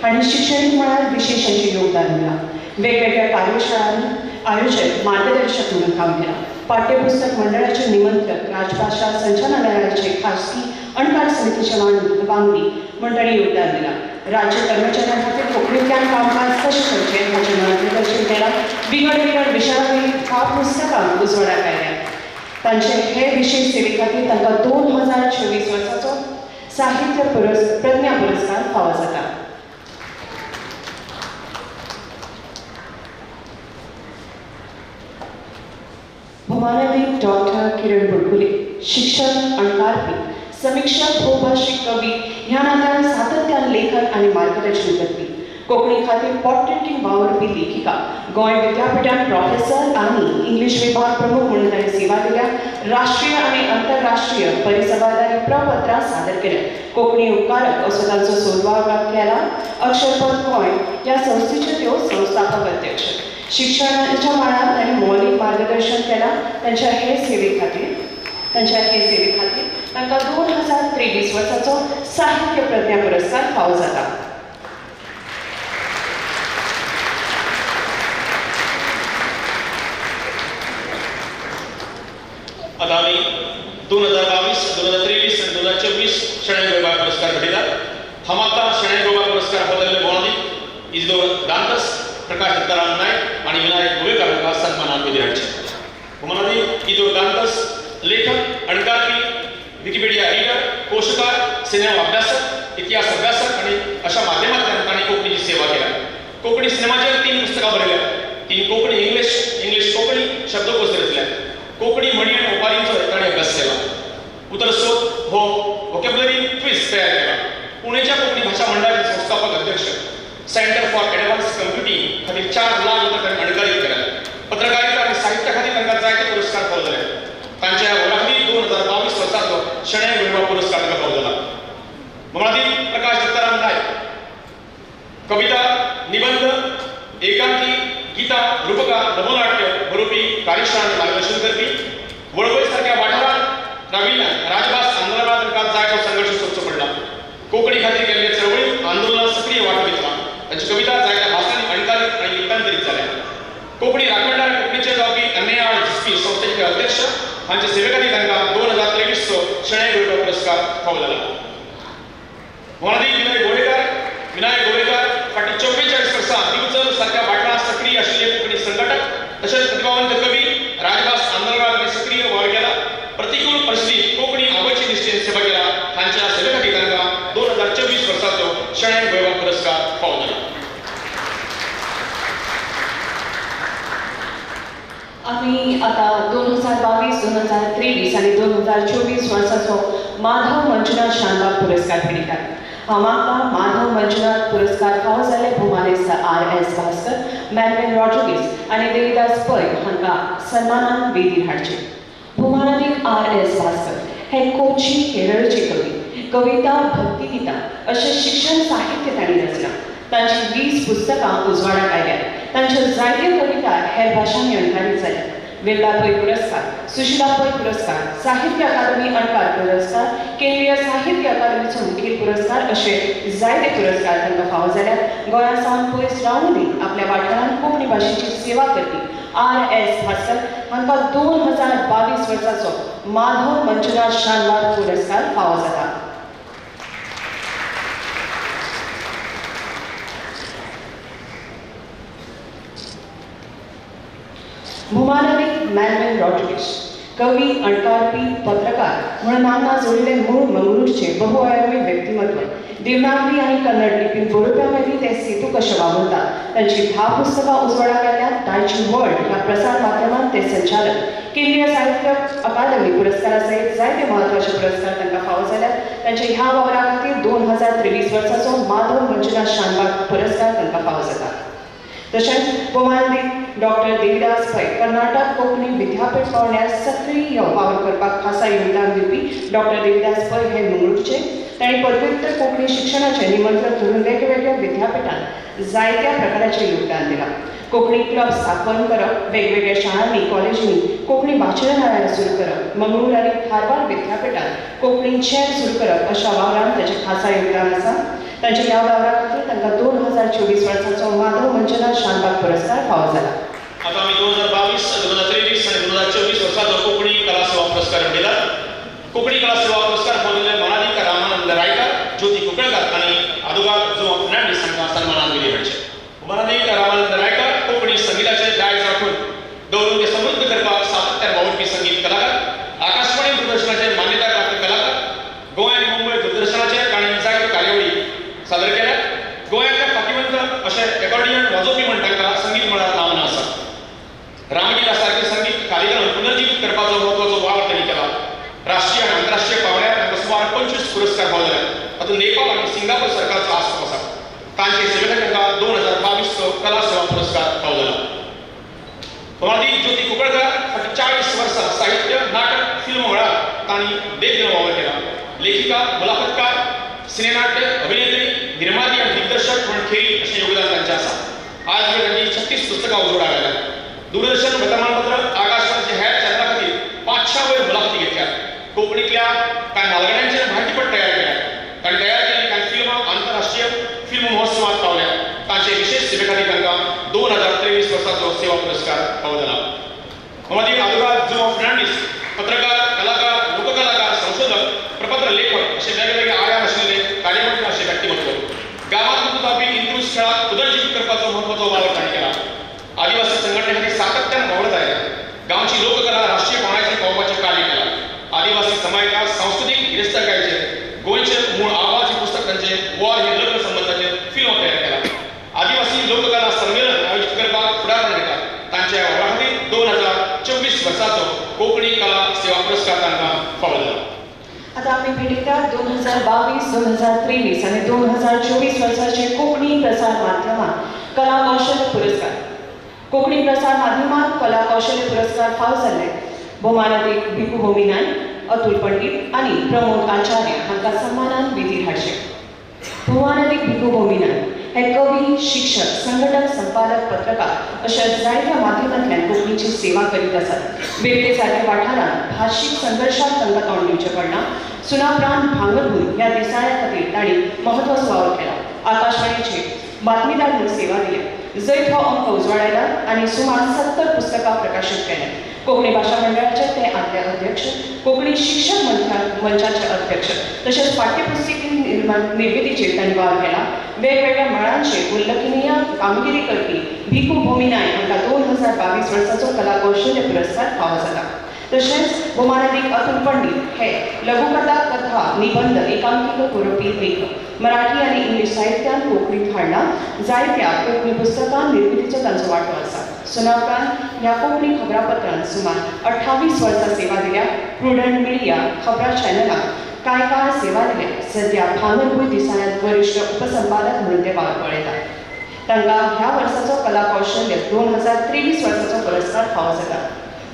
[SPEAKER 1] हांणी शिक्षणीक मळार विशेष अशें योगदान दिलां. वेगवेगळ्या कार्यशाळांनी आयोजक मार्गदर्शक म्हणून काम केलां. पाठ्यपुस्तक मंडळाचे निमंत्रक, राजभाषा संचालनालयाचे खासगी अणकार समितीचे वांगडी म्हूण तांणी योगदान दिलां. राज्य कर्मचाऱ्यां खातीर कोंकणींतल्यान कामकाज कशें करचें हाचें मार्गदर्शन केलां. विंगड विशयांवयलीं धा पुस्तकां उजवाडाक आयल्यात. तांचे हे विशेष सेवे खातीर तांकां 2024 वर्साचो साहित्य प्रज्ञा पुरस्कार फावो जाता. भोवमाननीय डॉक्टर किरण बुडकुले शिक्षक, अणकारपी, समीक्षक, भोवभाषिक कवी ह्या नात्यान सातत्यान लेखन आनी मार्गदर्शन करपी. कोंकणी खातीर पोर्ट्रेटींग वावरपी लेखिका. गोंय विद्यापीठांत प्रोफेसर आनी इंग्लीश विभाग प्रमुख म्हणून ताणें सेवा दिल्या. राष्ट्रीय आनी आंतरराष्ट्रीय परिसंवादांनी प्रपत्रां सादर केल्या. कोंकणी उपकारक असो तांचो सोदवाव केला. अक्षरपद गोंय ह्या संस्थेचे त्यो संस्थापक अध्यक्ष. शिक्षणाच्या मळार ताणें मौलिक मार्गदर्शन केलां. तांच्या हे सेवे खातीर तांकां 2023 वर्साचो साहित्य प्रज्ञा पुरस्कार फावो जाता.
[SPEAKER 2] आता आम्ही 2022, 2023 आणि 2024 शणै गोंयबाब पुरस्कार भेटयतात. हांव आतां शणै गोंयबाब पुरस्कार बदल्ले भोवमानीक इजदोर दांतस, प्रकाश दत्ताराम नायक आणि विनायक गोवेकर हांकां सन्मानान वेदी हाडचे. भोवमानीक इजदोर दांतस लेखक, अणकारपी, विकिपीडिया रीडर, कोशकार, सिनेमा अभ्यासक, इतिहास अभ्यासक आणि अशा माध्यमांतल्यान ताणें कोंकणीची सेवा केल्या. कोंकणी सिनेमाचेर 3 पुस्तकां बरयल्यात. 3 कोंकणी इंग्लीश कोंकणी शब्दकोश रचल्यात. कोंकणी म्हणी आनी ओपारींचो ताणें अभ्यास केला. उतर सोद हो वोकॅब्युलरी क्विज तयार केला. पुणेच्या कोंकणी भाषा मंडळाचे संस्थापक अध्यक्ष. सेंटर फॉर एडवान्स कम्प्युटिंग खातीर 4 लाख उतर ताणें अणकारीत केल्या. पत्रकारिता आनी साहित्या खातीर तांकां जायते पुरस्कार फावो जाले. तांच्या ह्या खातीर 2022 वर्साचो शणै गोंयबाब पुरस्कार तांकां फावो जाला. भोवमानीक प्रकाश दत्ताराम नायक कविता, निबंध, एकांकी, गीता, रूपका, नमोनाट्य बरोवपी, कार्यशाळा आनी मार्गदर्शन करपी. वळवय सारक्या वाठारांत राविल्ल्यान राजभास आंदोलनांत तांकां जायतो संघर्श सोंसचो पडला. कोंकणी खातीर केल्ले चळवळींत आंदोलनांत सक्रीय वांटो घेतला. तांची कविता जायत्या भासांनी अणकारीत आनी लिप्यांतरीत जाल्या. कोंकणी राखणदार कोंकणीचे जावपी अन्याय आड झुजपी संस्थेचे अध्यक्ष हांचे सेवे खातीर तांकां 2023 चो शणै गोंयबाब पुरस्कार फावो जाला. भोवमानीक विनायक गोवेकर फाटीं 44 वर्सां दिवचल सारक्या वाठारांत सक्रीय आशिल्ले कोंकणी संघटक, तशेंच प्रतिभावंत कवी, राजभास आंदोलनांत ताणें सक्रीय वावर केला. प्रतिकूल परिस्थितींत कोंकणी आगोची निश्चेन सेवा केला. हांच्या सेवे खातीर तांकां 2024 वर्साचो शणै गोंयबाब पुरस्कार फावो जाला.
[SPEAKER 1] आमी आतां 2022, 2023 आनी 2024 वर्साचो माधव मंजुनाथ शानबाग पुरस्कार भेटयतात. हांव मागतां माधव मंजुनाथ पुरस्कार फावो जाल्ले भोवमानेस्त R.S. भास्कर, मॅन्युएल रॉड्रिगीस आनी देविदास पै हांकां सन्मानान वेदीर हाडचे. भोवमानीक R.S. भास्कर हे कोची केरळचे कवी. कविता, भक्तिगीतां अशें शिक्षण साहित्य तांणी रचलां. तांची 20 पुस्तकां उजवाडाक आयल्यात. तांच्यो जायत्यो कविता हेर भाशांनी अणकारीत जाल्यात. वेल्ला पै पुरस्कार, सुशीला पै पुरस्कार, साहित्य अकादमी अणकार पुरस्कार, केंद्रीय साहित्य अकादमीचो मुखेल पुरस्कार अशे जायते पुरस्कार तांकां फावो जाल्यात. गोंया सावन पयस रावूनय आपल्या वाठारांत कोंकणी भाशेची सेवा करपी R.S. भास्कर हांकां 2022 वर्साचो माधव मंजुनाथ शानबाग पुरस्कार फावो जाता. भोवमानीक मॅन्युएल रॉड्रिगीस कवी, अणकारपी, पत्रकार म्हणून नामना जोडिल्ले मूळ मंगळूरचे बहुआयामी व्यक्तिमत्व. देवनागरी आनी कन्नड लिपींत बरोवप्या मदीं ते सेतू कशे वावरतात. तांची 10 पुस्तकां उजवाडाक आयल्यात. डायची वर्ल्ड ह्या प्रसार माध्यमांत ते संचालक. केंद्रीय साहित्य अकादमी पुरस्कारा सयत जायते म्हत्वाचे पुरस्कार तांकां फावो जाल्यात. तांच्या ह्या वावरा खातीर 2023 वर्साचो माधव मंजुनाथ शानबाग पुरस्कार तांकां फावो जाता. तशेंच भोवमानादीक डॉक्टर देविदास पै कर्नाटक कोंकणी विद्यापीठ पावण्यार सक्रीय वावर करपाक खासा योगदान दिवपी डॉक्टर देविदास पै हे मंगळूरचे. तांणी पदव्युत्तर कोंकणी शिक्षणाचें निमंत्रण धरून वेगवेगळ्या विद्यापीठांत जायत्या प्रकाराचें योगदान दिलां. कोंकणी क्लब स्थापन करप, वेगवेगळ्या शाळांनी कॉलेजींनी कोंकणी वाचनालयां सुरू करप, मंगळूर आनी धारवाड विद्यापीठांत कोंकणी चॅर सुरू करप अशा वावरांत ताचें खासा योगदान आसा. तांच्या ह्या वावरा खातीर तांकां 2024 वर्साचो माधव मंजुनाथ शानबाग पुरस्कार फावो जाला.
[SPEAKER 2] आता आम्ही 2022, 2023 आणि 2024 वर्षाचो कोंकणी कला सेवा पुरस्कार दिला. कोंकणी कला सेवा पुरस्कार फावलेले मानाधिक रामानंद रायकर, ज्योती कुंकळकर आणि आदोगार जुवा फर्नांडीस हांकां सन्मानान दिले हाडचे. मानाधिक रामानंद रायकर कोंकणी संगीताचे दायज राखून दवरून ते समृद्ध करपाक सातत्यान वावुरपी संगीत कलाकार, आकाशवाणी दूरदर्शनाचे मान्यताय प्राप्त कलाकार, गोंय आनी मुंबय दूरदर्शनाचे तांणी जायत्यो कार्यावळी सादर केल्या. गोंयांतल्या फाटीवंत अशे एकॉर्डियन वाजोवपी म्हण तांकां संगीत मळार नामना आसा. रामगिरा सारखे संगीत कार्यक्रम पुनर्जीवीत करपाचो म्हत्वाचो वावर तांणी केला. राष्ट्रीय आनी आंतरराष्ट्रीय पावंड्यार तांकां सुमार 25 पुरस्कार फावले. तातूंत नेपाळ आनी सिंगापूर सरकारचो आस्पाव आसा. तांचे सेवेखातीर तांकां 2022 चो कला सेवा पुरस्कार फावो जाला. मानाधिक ज्योती कुंकळकर फाटीं 40 वर्सां साहित्य, नाटक, फिल्म मळार तांणी वेगवेगळो वावर केला. लेखिका, मुलाखतकार, सिनेनाट्य, अभिनेत्री, निर्माती आनी दिग्दर्शक म्हणून खेरी अशें योगदान तांचें आसा. आज मेरेन तांची 36 पुस्तकां उजवाडाक आयल्या. दूरदर्शन, वर्तमानपत्र, आकाशवाणीचे हेर चॅनलां खातीर 500 वयर मुलाखती घेतल्यात. कोंकणीतल्या कांय नालगड्यांचेर म्हायतीपट तयार केल्यात. तांणी तयार केल्ली कांय फिल्मां आंतरराष्ट्रीय फिल्म महोत्सवांत पावल्या. तांचे विशेष सेवे खातीर तांकां 2023 वर्साचो सेवा पुरस्कार फावो जाला. मानाधिक आदोगार जुवा फर्नांडीस पत्रकार, कलाकार, लोककलाकार, संशोधक, प्रपत्र लेखक असे वेगवेगळे आयाम आशिल्ले कार्यमंत्र असे व्यक्तिमत्व. गांवांत जावपी इंत्रुज खेळाक पुनर्जीवीत करपाचो म्हत्वाचो वावर तांणी केला. आदिवासी संघटने खातीर सातत्यान वावरत आयल्या. गांवची लोककला राष्ट्रीय पावंड्याचेर पावोवपाचें कार्य केलां. आदिवासी समाजाच्या सांस्कृतीक गिरेस्तकायेचेर गोंयचे मूळ आवाज ही पुस्तक तांचे वॉर हे लग्न संबंधाचेर फिल्म तयार केला. आदिवासी लोककला संमेलन आयोजीत करपाक फुडारपण घेतला. तांच्या वावरा खातीर 2024 वर्साचो कोंकणी कला सेवा पुरस्कार तांकां फावो जाला.
[SPEAKER 1] आता आम्ही भेटयता 2022, 2023 आणि 2024 वर्साचे कोंकणी प्रसार माध्यमांत कला कौशल्य पुरस्कार. कोंकणी प्रसार माध्यमांत कला कौशल्य पुरस्कार फावो जाल्ले भोवमानादीक भिकू भोमिनाय, अतुल पंडित आणि प्रमोद आचार्य हांकां सन्मानान वेंचीर हाडचे. भोवमानादीक भिकू भोमिनाय हे कवी, शिक्षक, संघटक, संपादक, पत्रकार अशा जायत्या माध्यमांतल्यान कोंकणीची सेवा करीत आसात. बेळटे सारख्या वाठारांत भाशीक संघर्शाक तांकां तोंड दिवचें पडना. सुनापरांत भांगरभूंय ह्या दिसाळ्या खातीर तांणी म्हत्वाचो वावर केला. आकाशवाणीचेर बातमीदार म्हणून सेवा दिल्या. जैत हो अंक उजवाडायला आणि सुमार 70 पुस्तकां प्रकाशीत केल्या. कोंकणी भाशा मंडळाचे ते आदले अध्यक्ष, कोंकणी शिक्षक मंचाचे अध्यक्ष तसेच पाठ्यपुस्तकी निर्मितीचेर तांणी वावर केला. वेगवेगळ्या मळांचेर उल्लेखनीय कामगिरी करपी भिकू भोमिनाय हांकां 2022 वर्साचो कला कौशल्य पुरस्कार फावो जाला. तशेंच भोवमानादीक अतुल पंडित हे लघुकथा, कथा, निबंध, एकांकिका बरोवपी लेखक. मराठी आणि इंग्लिश साहित्यात कोंकणीत हाडला जायत्या कोंकणी पुस्तकां निर्मितीचो तांचो वांटो आसा. सुनापरांत ह्या कोंकणी खबरापत्रांत सुमार 28 वर्सां सेवा दिल्या. प्रुडंट मिडिया खबरां चॅनलाक कांय काळ सेवा दिल्या. सध्या भांगरभूंय दिसाळ्यांत वरिश्ठ उपसंपादक म्हणून ते वावर पळयतात. तांकां ह्या वर्साचो कला कौशल्य 2023 वर्साचो पुरस्कार फावो जाला.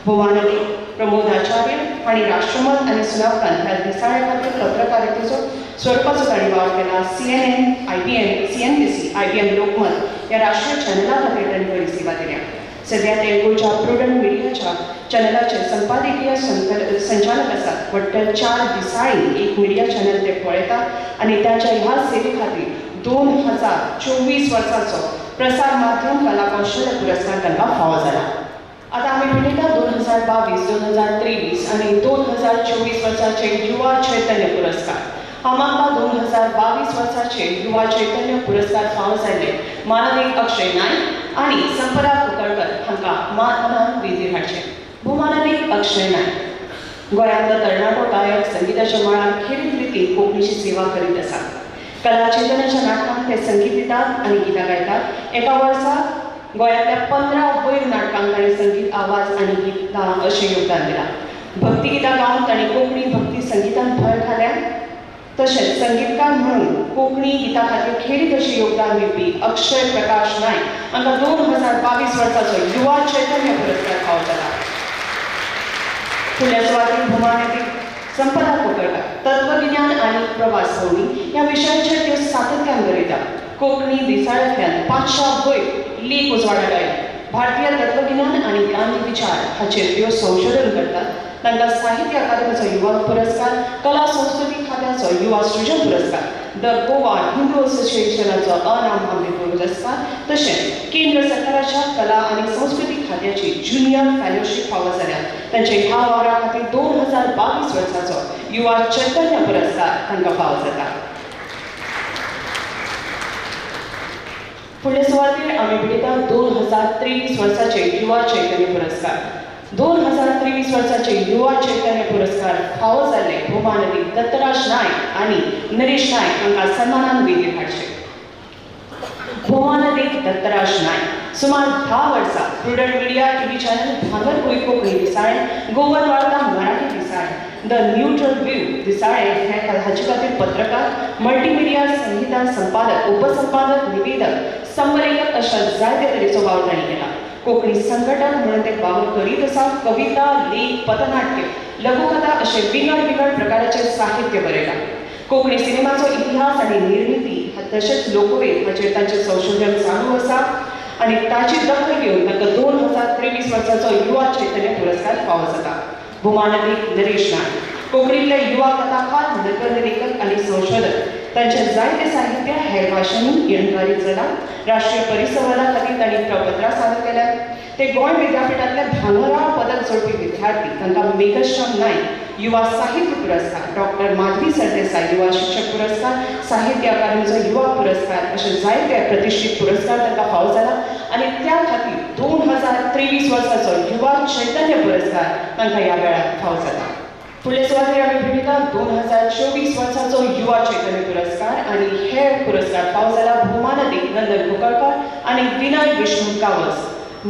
[SPEAKER 1] भोवमानादीक प्रमोद आचार्य हांणी राष्ट्रमत आनी सुनापरांत ह्या दिसाळ्या खातीर पत्रकारितेचो स्वरुपाचो तांणी वावर केला. CNN, IBN, CNBC, IBM Lokmat ह्या राष्ट्रीय चॅनला खातीर तांणी बरी सेवा दिल्या. सध्या ते गोंयच्या प्रुडंट मिडियाच्या चॅनलाचे संपादकीय संचालक आसात. वट्ट 4 दिसाळी एक मिडिया चॅनल ते पळयतात आणि तांच्या ह्या सेवे खातीर 2024 वर्साचो प्रसार माध्यम कला कौशल्य पुरस्कार तांकां फावो जाला. आता आम्ही भेटयता 2022, 2023 आणि 2024 वर्साचे युवा चैतन्य पुरस्कार. हांगा 2022 वर्साचे युवा चैतन्य पुरस्कार फावो जाल्ले मानाधिक अक्षय नायक आणि संपदा कुंकळकर हांकां मानान वेंचीर हाडचे. भोवमानाधिक अक्षय नायक गोंयांतलो तरणाटो गायक, संगीताच्या मळार खेरीत रितीन कोंकणीची सेवा करीत आसा. कला चैतन्याच्या नाटकांत ते संगीत दितात आनी गितां गायतात. एका वर्साक गोंयांतल्या 15 वयर नाटकांक ताणें संगीत, आवाज आनी गितां अशें योगदान दिलां. भक्तिगितां गावन ताणें कोंकणी भक्ती संगितांत भर घाल्या. तसेच संगीतकार म्हणून कोंकणी गिता खातीर खेरीत अशें योगदान दिवपी अक्षय प्रकाश नायक हांकां 2022 वर्साचो युवा चैतन्य पुरस्कार फावो जाला. फुडल्या सुवातेर भौमानदी संपदा कुलकर्णी तत्वगिन्यान आनी प्रवास भोंवडी ह्या विशयाचेर त्यो सातत्यान बरयतात. कोंकणी दिसाळ्यांतल्यान 500 वयर लेख उजवाडाक आयले. भारतीय तत्वगिन्यान आनी गांधी विचार हाचेर त्यो संशोधन करतात. तांकां साहित्य अकादमीचो युवा पुरस्कार, कला संस्कृती खात्याचो युवा सृजन पुरस्कार, द गोवा हिंदू असोसिएशनाचो अनामनामी पुरस्कार तशेंच केंद्र सरकाराच्या कला आनी संस्कृती खात्याची ज्युनियर फेलोशीप फावो जाल्या. तांचे ह्या वावरा खातीर 2022 वर्साचो युवा चैतन्य पुरस्कार तांकां फावो जाता. फुडले सुवातेर आमी पळयता 2023 वर्साचे युवा चैतन्य पुरस्कार. 2023 वर्साचे युवा चैतन्य पुरस्कार फावो जाल्ले भौमानदी दत्तराज नायक आनी नरेश नायक हांकां सन्मानान वेदीर हाडचे. भौमानदी दत्तराज नायक सुमार 10 वर्सां प्रुडंट मिडिया टीव्ही चॅनल भांगर कोंकणी दिसाळें, गोवन वार्ता मराठी दिसाळें, द न्यूट्रल व्यू दिसाळें हाचे खातीर पत्रकार, मल्टीमिडिया संहिता संपादक, उपसंपादक, निवेदक, संबलेखक अशा जायते तरेचो वावर तांणी केला. कोंकणी संघटक म्हणून ते वावर करीत आसा. कविता, लेख, पथनाट्य, लघुकथा अशे विंगड प्रकाराचे साहित्य बरयला. कोंकणी सिनेमाचो इतिहास आनी निर्मिती तशेंच लोकवेद हाचेर तांचें संशोधन चालू आसा आनी ताची दखल घेवन तांकां 2023 वर्साचो युवा चैतन्य पुरस्कार फावो जाता. भौमानदी नरेश नायक कोंकणीतले युवा कथाकार, नकल लेखक आनी संशोधक. तांचे जायते साहित्य हेर भाशांनी एणकारीत जालां. राष्ट्रीय परिसंवादा खातीर तांणी प्रपत्रां सादर केल्यात. ते गोंय विद्यापीठांतले भांगरा पदक जोडपी विद्यार्थी. तांकां मेघश्याम नायक युवा साहित्य पुरस्कार, डॉक्टर माधवी सरदेसाय युवा शिक्षक पुरस्कार, साहित्य अकादमीचो युवा पुरस्कार अशे जायते प्रतिश्ठीत पुरस्कार तांकां फावो जाला आनी त्या खातीर 2023 वर्साचो युवा चैतन्य पुरस्कार तांकां ह्या वेळार फावो जाला. फुडले सुवातेर आमी पळयता 2024 वर्साचो युवा चैतन्य पुरस्कार आनी हेर पुरस्कार फावो जाला भौमानदी नंदन कुंकळकर आनी विनय विष्णू कावस.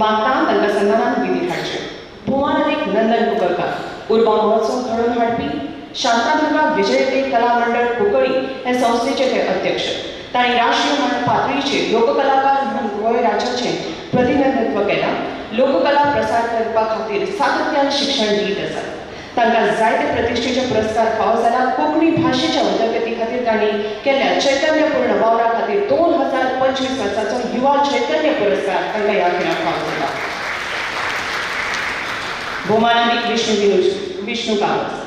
[SPEAKER 1] मागता तांकां सन्मानान वेदीर हाडचे. भौमानदी नंदन कुंकळकर उर्बा महोत्सव घडोवन हाडपी. शांतादुर्गा विजयते कला मंडळ कुंकळी हे संस्थेचे ते अध्यक्ष. तांणी राष्ट्रीय पातळीचेर लोककलाकार म्हणून गोंय राज्याचें प्रतिनिधित्व केलां. लोककला प्रसार करपा खातीर सातत्यान शिक्षण दीत आसात. तांकां जायते प्रतिश्ठेचे पुरस्कार फावो जाला. कोंकणी भाशेच्या उदरगती खातीर तांणी केल्ल्या चैतन्यपूर्ण वावरा खातीर 2025 वर्साचो युवा चैतन्य पुरस्कार तांकां ह्या खेळाक फावो जाला. भौमानदी विष्णू कावस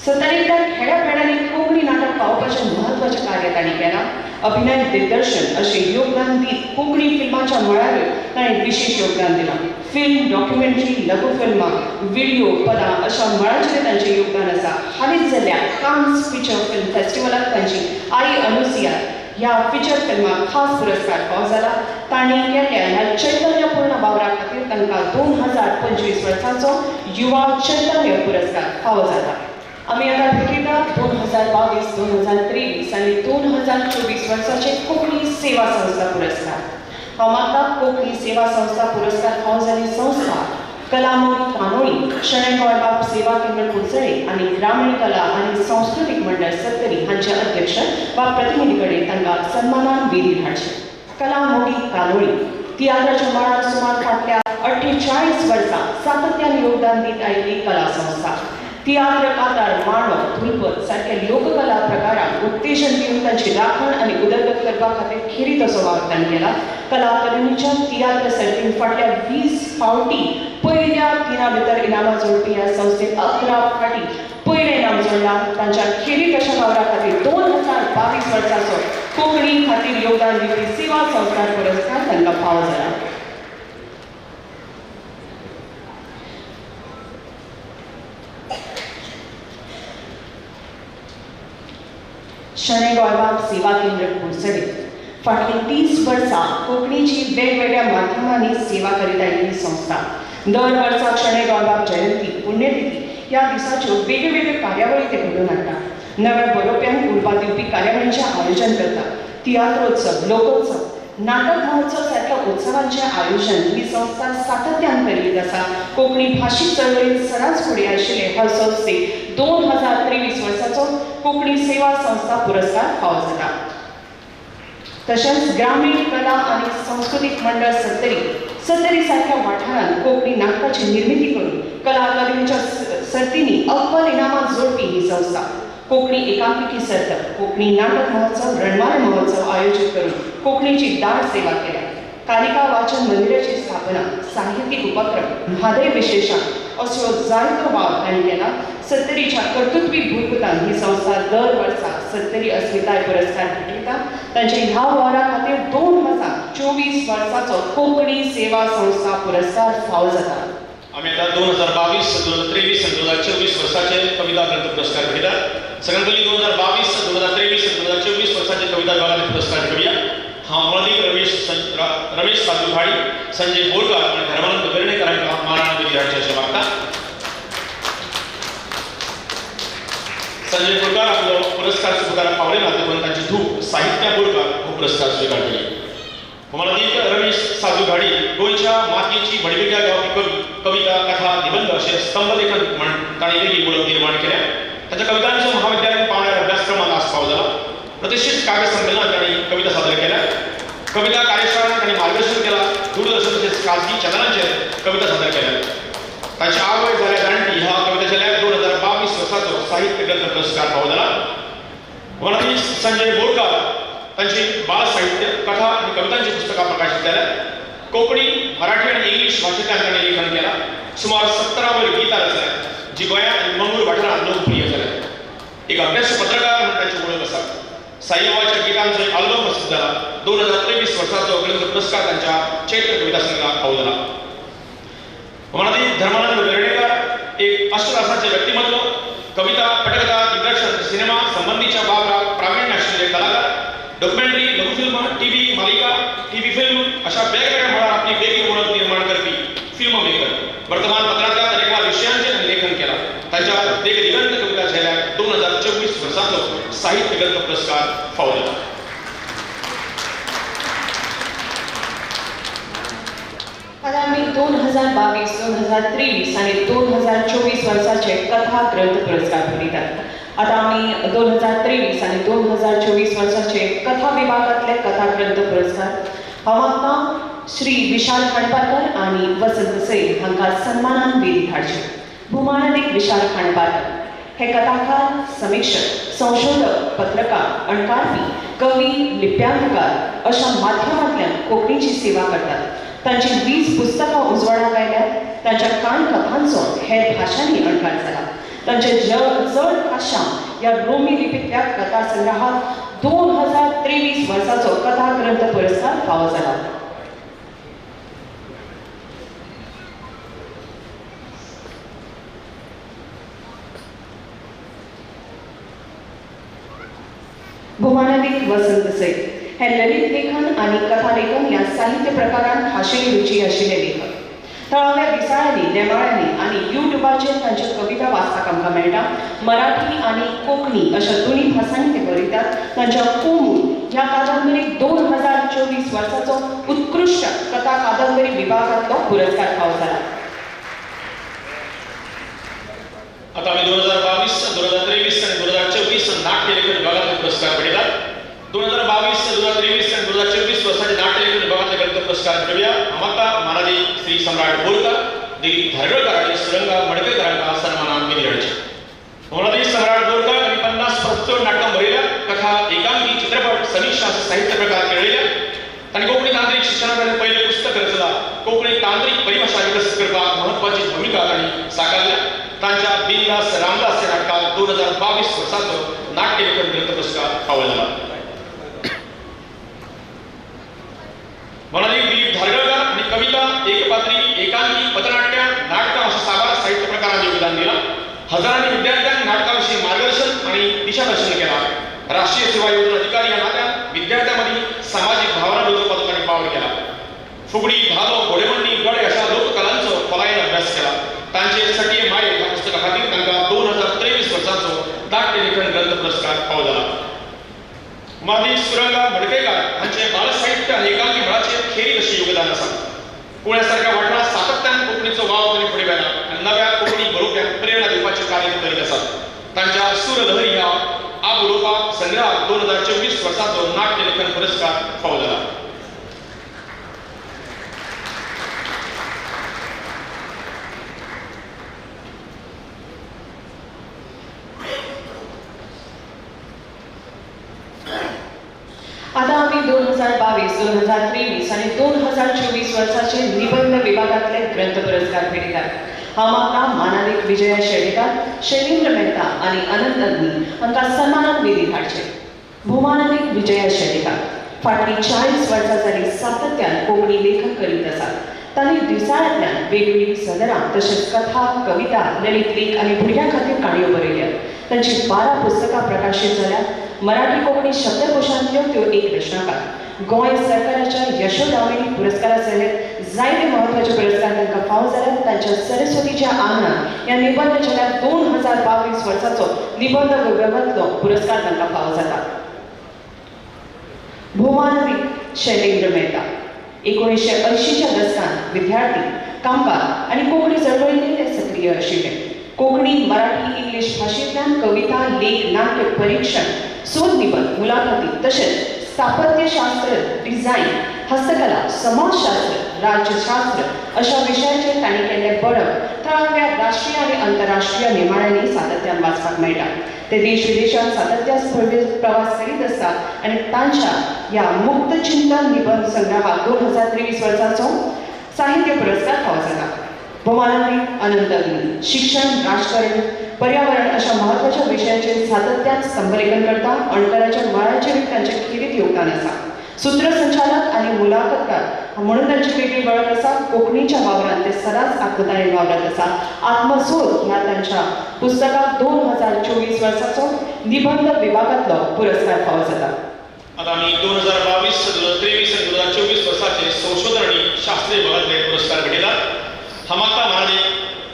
[SPEAKER 1] सत्तरींतल्या खेड्यापेडांनी कोंकणी नाटक पावोवपाचें म्हत्वाचें कार्य तांणी केलां. अभिनय, दिग्दर्शन अशें योगदान दीत कोंकणी फिल्माच्या मळार ताणें विशेष योगदान दिलां. फिल्म, डॉक्युमेंटरी, लघु फिल्मां, व्हिडिओ, पदां अशा मळांचेर तांचें योगदान आसा. हालींच जाल्ल्या कान्स फिचर फिल्म फेस्टिवलाक तांची आई अनुसिया ह्या फिचर फिल्माक खास पुरस्कार फावो जाला. तांणी केल्ल्या ह्या चैतन्यपूर्ण वावरा खातीर तांकां 2025 वर्साचो युवा चैतन्य पुरस्कार फावो जाला. आमी आतां भेटयता 2022, 2023 आनी 2024 वर्साचे कोंकणी सेवा संस्था पुरस्कार. हांव मागता कोंकणी सेवा संस्था पुरस्कार फावो जाल्ली संस्था कलामोदी कानोळी, शणै गोंयबाब सेवा केंद्र कुडचडे आनी ग्रामीण कला आनी सांस्कृतीक मंडळ सत्तरी हांचे अध्यक्ष वा प्रतिनिधी कडेन तांकां सन्मानान वेदीर हाडचे. कलामोदी कानोळी तियात्राच्या मळार सुमार फाटल्या 48 वर्सां सातत्यान योगदान दीत आयिल्ली कला संस्था. तियात्र, कातार, मांडो, धुलपद सारख्या लोककला प्रकारांक उत्तेजन दिवन तांची राखण आनी उदरगत करपा खातीर खेरीत असो वावर तांणी केला. कला अकादमीच्या तियात्र सर्तीन फाटल्या 20 फावटी पयल्या 3 भितर इनामां जोडपी ह्या संस्थेक 11 फावटी पयलें इनाम जोडलां. तांच्या खेरीत अशा वावरा खातीर 2022 वर्साचो कोंकणी खातीर योगदान दिवपी सेवा संस्था पुरस्कार तांकां फावो जाला. शणै गोंयबाब सेवा केंद्र कुडचडे फाटलीं 30 वर्सां कोंकणीची वेगवेगळ्या माध्यमांनी सेवा करीत आयिल्ली संस्था. दर वर्साक शणै गोंयबाब जयंती, पुण्यतिथी ह्या दिसाच्यो वेगवेगळ्यो कार्यावळी ते घडोवन हाडटा. नव्या बरोवप्यांक उर्बा दिवपी कार्यावळींचें आयोजन करता. तियात्रोत्सव, लोकोत्सव, नाटक महोत्सव सारख्या उत्सवांचे आयोजन ही संस्था सातत्यान करीत आसा. कोंकणी भाशीक चळवळीत सदांच फुडें आशिल्ले ह्या संस्थेक 2023 वर्साचो कोंकणी सेवा संस्था पुरस्कार फावो जाता. तशेंच ग्रामीण कला आनी सांस्कृतीक मंडळ सत्तरी सारख्या वाठारांत कोंकणी नाटकाची निर्मिती करून कला अकादमीच्या सर्तींनी अव्वल इनामां जोडपी ही संस्था. कोंकणी एकांकिकी सर्त, कोंकणी नाटक महोत्सव, रणवार महोत्सव आयोजीत करून कोंकणीची दाट सेवा केल्या. कालिका वाचन मंदिराची स्थापना, साहित्यीक उपक्रम, म्हादय विशेषां असो जायतो वाव तांणी केला. सत्तरीच्या कर्तृत्वी भूतपुतान ही संस्था दर वर्सा सत्तरी अस्मिताय पुरस्कार भेटयता. तांचे ह्या वारा खातीर 2024 वर्साचो कोंकणी सेवा संस्था पुरस्कार फावो जाता.
[SPEAKER 2] आम्ही आता 2022, 2023 आणि 2024 वर्षाचे कविता ग्रंथ पुरस्कार भेटतात. सगळ्यात पहिली 2022, 2023 आणि 2024 वर्षाचे कविता विभागाचे पुरस्कार घेऊया. हामळदीप रमेश साधुभाडी, संजय बोरकर आणि धर्मानंद बेर्डेकरांका महाराणा विद्यार्थी अशा वागता. संजय बोरकर आपलो पुरस्कार स्वीकाराक पावले ना पण तांची धूप साहित्या बोरकर हो पुरस्कार स्वीकार केली. हामळदीप रमेश साधुभाडी गोंयच्या मातयेची भडविक्या गावपी कवी, कविता, कथा, निबंध असे स्तंभलेखन म्हण तांणी वेगळी ओळख निर्माण केल्या. त्याच्या कवितांचं महाविद्यालयात पावणाऱ्या अभ्यासक्रमात आस्पाव झाला. प्रतिष्ठित काव्य संमेलनात त्यांनी कविता सादर केल्या. कविता कार्यशाळांत त्यांनी मार्गदर्शन केला. दूरदर्शन तसेच खाजगी चॅनलांचेर कविता सादर केल्या. ताची आवड झाल्या जाणटी ह्या कवितेच्या 2022 वर्साचो साहित्य ग्रंथ पुरस्कार फावो झाला. वनाधी संजय बोरकर तांची बाळ साहित्य, कथा आणि कवितांची पुस्तकां प्रकाशित केल्या. कोंकणी, मराठी आणि इंग्लिश भाषेंतल्यान ताणें लेखन केलां. सुमार 17 वयर गितां रचल्यात जी गोंयांत आनी मंगळूर वाठारांत लोकप्रिय जाल्यात. एक अभ्यास पत्रकार म्हणून ताची वळख आसा. साईबाबाच्या गितांचो एक आल्बम प्रसिद्ध जाला. 2023 वर्साचो ग्रंथ पुरस्कार तांच्या चैत्र कविता संग्रहाक फावो जाला. मनादी धर्मानंद बेर्डेकर एक अष्टरसाचे व्यक्तिमत्व, कविता, पटकथा, दिग्दर्शन, सिनेमा संबंधीच्या वावरात प्रावीण्य आशिल्ले कलाकार. डॉक्युमेंटरी, लघुफिल्म, टीव्ही मालिका, टीव्ही फिल्म अशा वेगवेगळ्या मळार आपली वेगळी ओळख निर्माण करपी फिल्म मेकर. वर्तमानपत्रांतल्या तरेकवार विशयांचेर लेखन केला. तांच्या दिगंत कविता झेल्याक 2024 वर्साचो साहित्य ग्रंथ पुरस्कार फावो जाला.
[SPEAKER 1] आता आम्ही 2022, 2023 आणि 2024 वर्षाचे कथा ग्रंथ पुरस्कार भेटतात. आता आम्ही 2023 आणि 2024 वर्षाचे कथा विभागातले कथा ग्रंथ पुरस्कार हांव श्री विशाल खांडपारकर आणि वसंत सैल हांकां सन्मानान वेदी धाडचे. भुमानदीक विशाल खांडपारकर हे कथाकार, समीक्षक, संशोधक, पत्रकार, अणकारपी, कवी, लिप्यांककार अशा माध्यमांतल्यान कोंकणीची सेवा करतात. तांची 20 पुस्तकां उजवाडाक आयल्यात. तांच्या काण कथांचो हेर भाशांनी अणकार जाला. तांचे जड काश्यां ह्या रोमी लिपींतल्या कथा संग्रहाक 2023 वर्साचो कथा ग्रंथ पुरस्कार फावो जाला. भुमानदीक वसंत सैल हे ललित लेखन आणि कथालेखन या साहित्य प्रकारांत खाशेली रुची आशिल्ले लेखक. थळाव्या दिसाळ्यांनी, नेमाळ्यांनी आणि युट्यूबाचेर तांच्यो कविता वाचपाक आमकां मेळटा. मराठी आणि कोंकणी अशा दोन्ही भासांनी ते बरयतात. तांच्या कोमूल ह्या कादंबरीक 2024 वर्साचो उत्कृश्ट कथा कादंबरी विभागांतलो पुरस्कार फावो जाला.
[SPEAKER 2] आता आम्ही 2022, 2023 आणि 2024 नाट्य लेखन विभागातले पुरस्कार भेटतात. 2022, 2023 आणि 2024 वर्षाचे नाट्य लेखन विभागातले ग्रंथ पुरस्कार घेऊया. आम्हाला मानादी श्री सम्राट बोरकर, दिलीप धारगळकर आणि सुरंगा मडकेकरांका सन्मानान वेदी धाडचे. मानादी सम्राट बोरकर आणि 50 प्रस्तुत नाटकां बरयल्या. कथा, एकांकी, चित्रपट, समीक्षा असे साहित्य प्रकार केळयल्या. तांणी कोंकणी तांत्रीक शिक्षणाकडे पहिले पुस्तक रचला. कोंकणी तांत्रीक परिभाषा विकसीत करपाक महत्वाची भूमिका तांणी साकारल्या. तांच्या बिंदास रामदास या नाटकाक 2022 वर्साचो नाट्य लेखन ग्रंथ पुरस्कार फावो जाला. मनादी दिलीप धारगळकर आणि कविता, एकपात्री, एकांकी, पथनाट्य, नाटक अशा साबार साहित्य प्रकारांत योगदान दिला. हजारांनी विद्यार्थ्यांनी नाटकाविषयी मार्गदर्शन आणि दिशादर्शन केला. राष्ट्रीय सेवा योजना अधिकारी या नात्यान विद्यार्थ्यांमध्ये सामाजिक भावना रुजवपाचो तांणी वावर केला. फुगडी, धालो, घोडेमोडणी, गडे अशा लोककलांचो खोलायेन अभ्यास केला. तांचे सटीय माय ह्या पुस्तका खातीर तांकां 2023 वर्साचो नाट्य लेखन ग्रंथ पुरस्कार फावो जाला. मादी सुरंगा मडकयकार हांचे बालसाहित्य आनी एकांकी मळाचेर खेरीत अशें योगदान आसा. पुण्यासारख्या वाठारांत सातत्यान कोंकणीचो वाव तांणी फुडें व्हेला आनी नव्या कोंकणी बरोवप्यांक प्रेरणा दिवपाचें कार्य करीत आसात. तांच्या सूर लहरी ह्या आ बरोवपाक संग्रहाक 2024 वर्साचो नाट्य लेखन पुरस्कार फावो जाला.
[SPEAKER 1] आता आम्ही 2022, 2023 आणि 2024 वर्षाचे निबंध विभागातले ग्रंथ पुरस्कार भेटतात. हा मागता मानालिक विजया शेडेकर, शैलेंद्र मेहता आणि अनंत अग्नी हांकां सन्मानान वेदी धाडचे. भौमानालिक विजया शेडेकर फाटली 40 वर्सां जाली सातत्यान कोंकणी लेखन करीत आसात. तांणी दिसाळ्यांतल्यान वेगवेगळी सदरां तशेंच कथा, कविता, ललित लेख आनी भुरग्यां खातीर काणयो बरयल्यात. तांची 12 पुस्तकां प्रकाशीत जाल्यात. मराठी कोंकणी शब्दकोशांतल्यो त्यो एक रचनाकार. गोंय सरकाराच्या यशोदावेली पुरस्कारा सयत जायते महत्वाचे पुरस्कार तांकां फावो जाल्यात. तांच्या सरस्वतीच्या आंगणात ह्या निबंध जगात 2022 वर्साचो निबंध विभागांतलो पुरस्कार तांकां फावो जाता. भौमानालिक शैलेंद्र मेहता 1980च्या दशकांत विद्यार्थी, कामगार आणि कोंकणी चळवळींत ते सक्रिय आशिल्ले. कोंकणी, मराठी, इंग्लिश भाशेंतल्यान कविता, लेख, नाट्य, परीक्षण, सोद निबंध, मुलाखती तशेंच स्थापत्यशास्त्र, डिझायन, हस्तकला, समाजशास्त्र, राज्यशास्त्र अशा विशयांचेर तांणी केल्ले बळक थळाव्या राष्ट्रीय आनी आंतरराष्ट्रीय निमाण्यांनी सातत्यान वाचपाक मेळटा. ते देश विदेशांत सातत्यान प्रवास करीत आसतात आनी तांच्या ह्या मुक्त चिंतन निबंध संग्रहाक 2023 वर्साचो साहित्य पुरस्कार फावो जाता. भौमानालिक अनंत अग्नी शिक्षण, राजकारण, पर्यावरण अशा महत्वाच्या विशयांचेर सातत्यान स्तंभलेखन करता. अणकाराच्या मळाचेर तांचें खेरीत योगदान आसा. सूत्रसंचालक आनी मुलाखतकार म्हणून तांची वेगळी वळख आसा. कोंकणीच्या वावरांत ते सदांच आत्मतायेन वावरत आसा. आत्मसोध ह्या तांच्या पुस्तकाक 2024 वर्साचो निबंध विभागांतलो पुरस्कार फावो जाता.
[SPEAKER 2] आता आम्ही 2022, 2023 आणि 2024 वर्षाचे संशोधन आणि शास्त्रीय विभागातले पुरस्कार भेटतात. हा मागता महाराज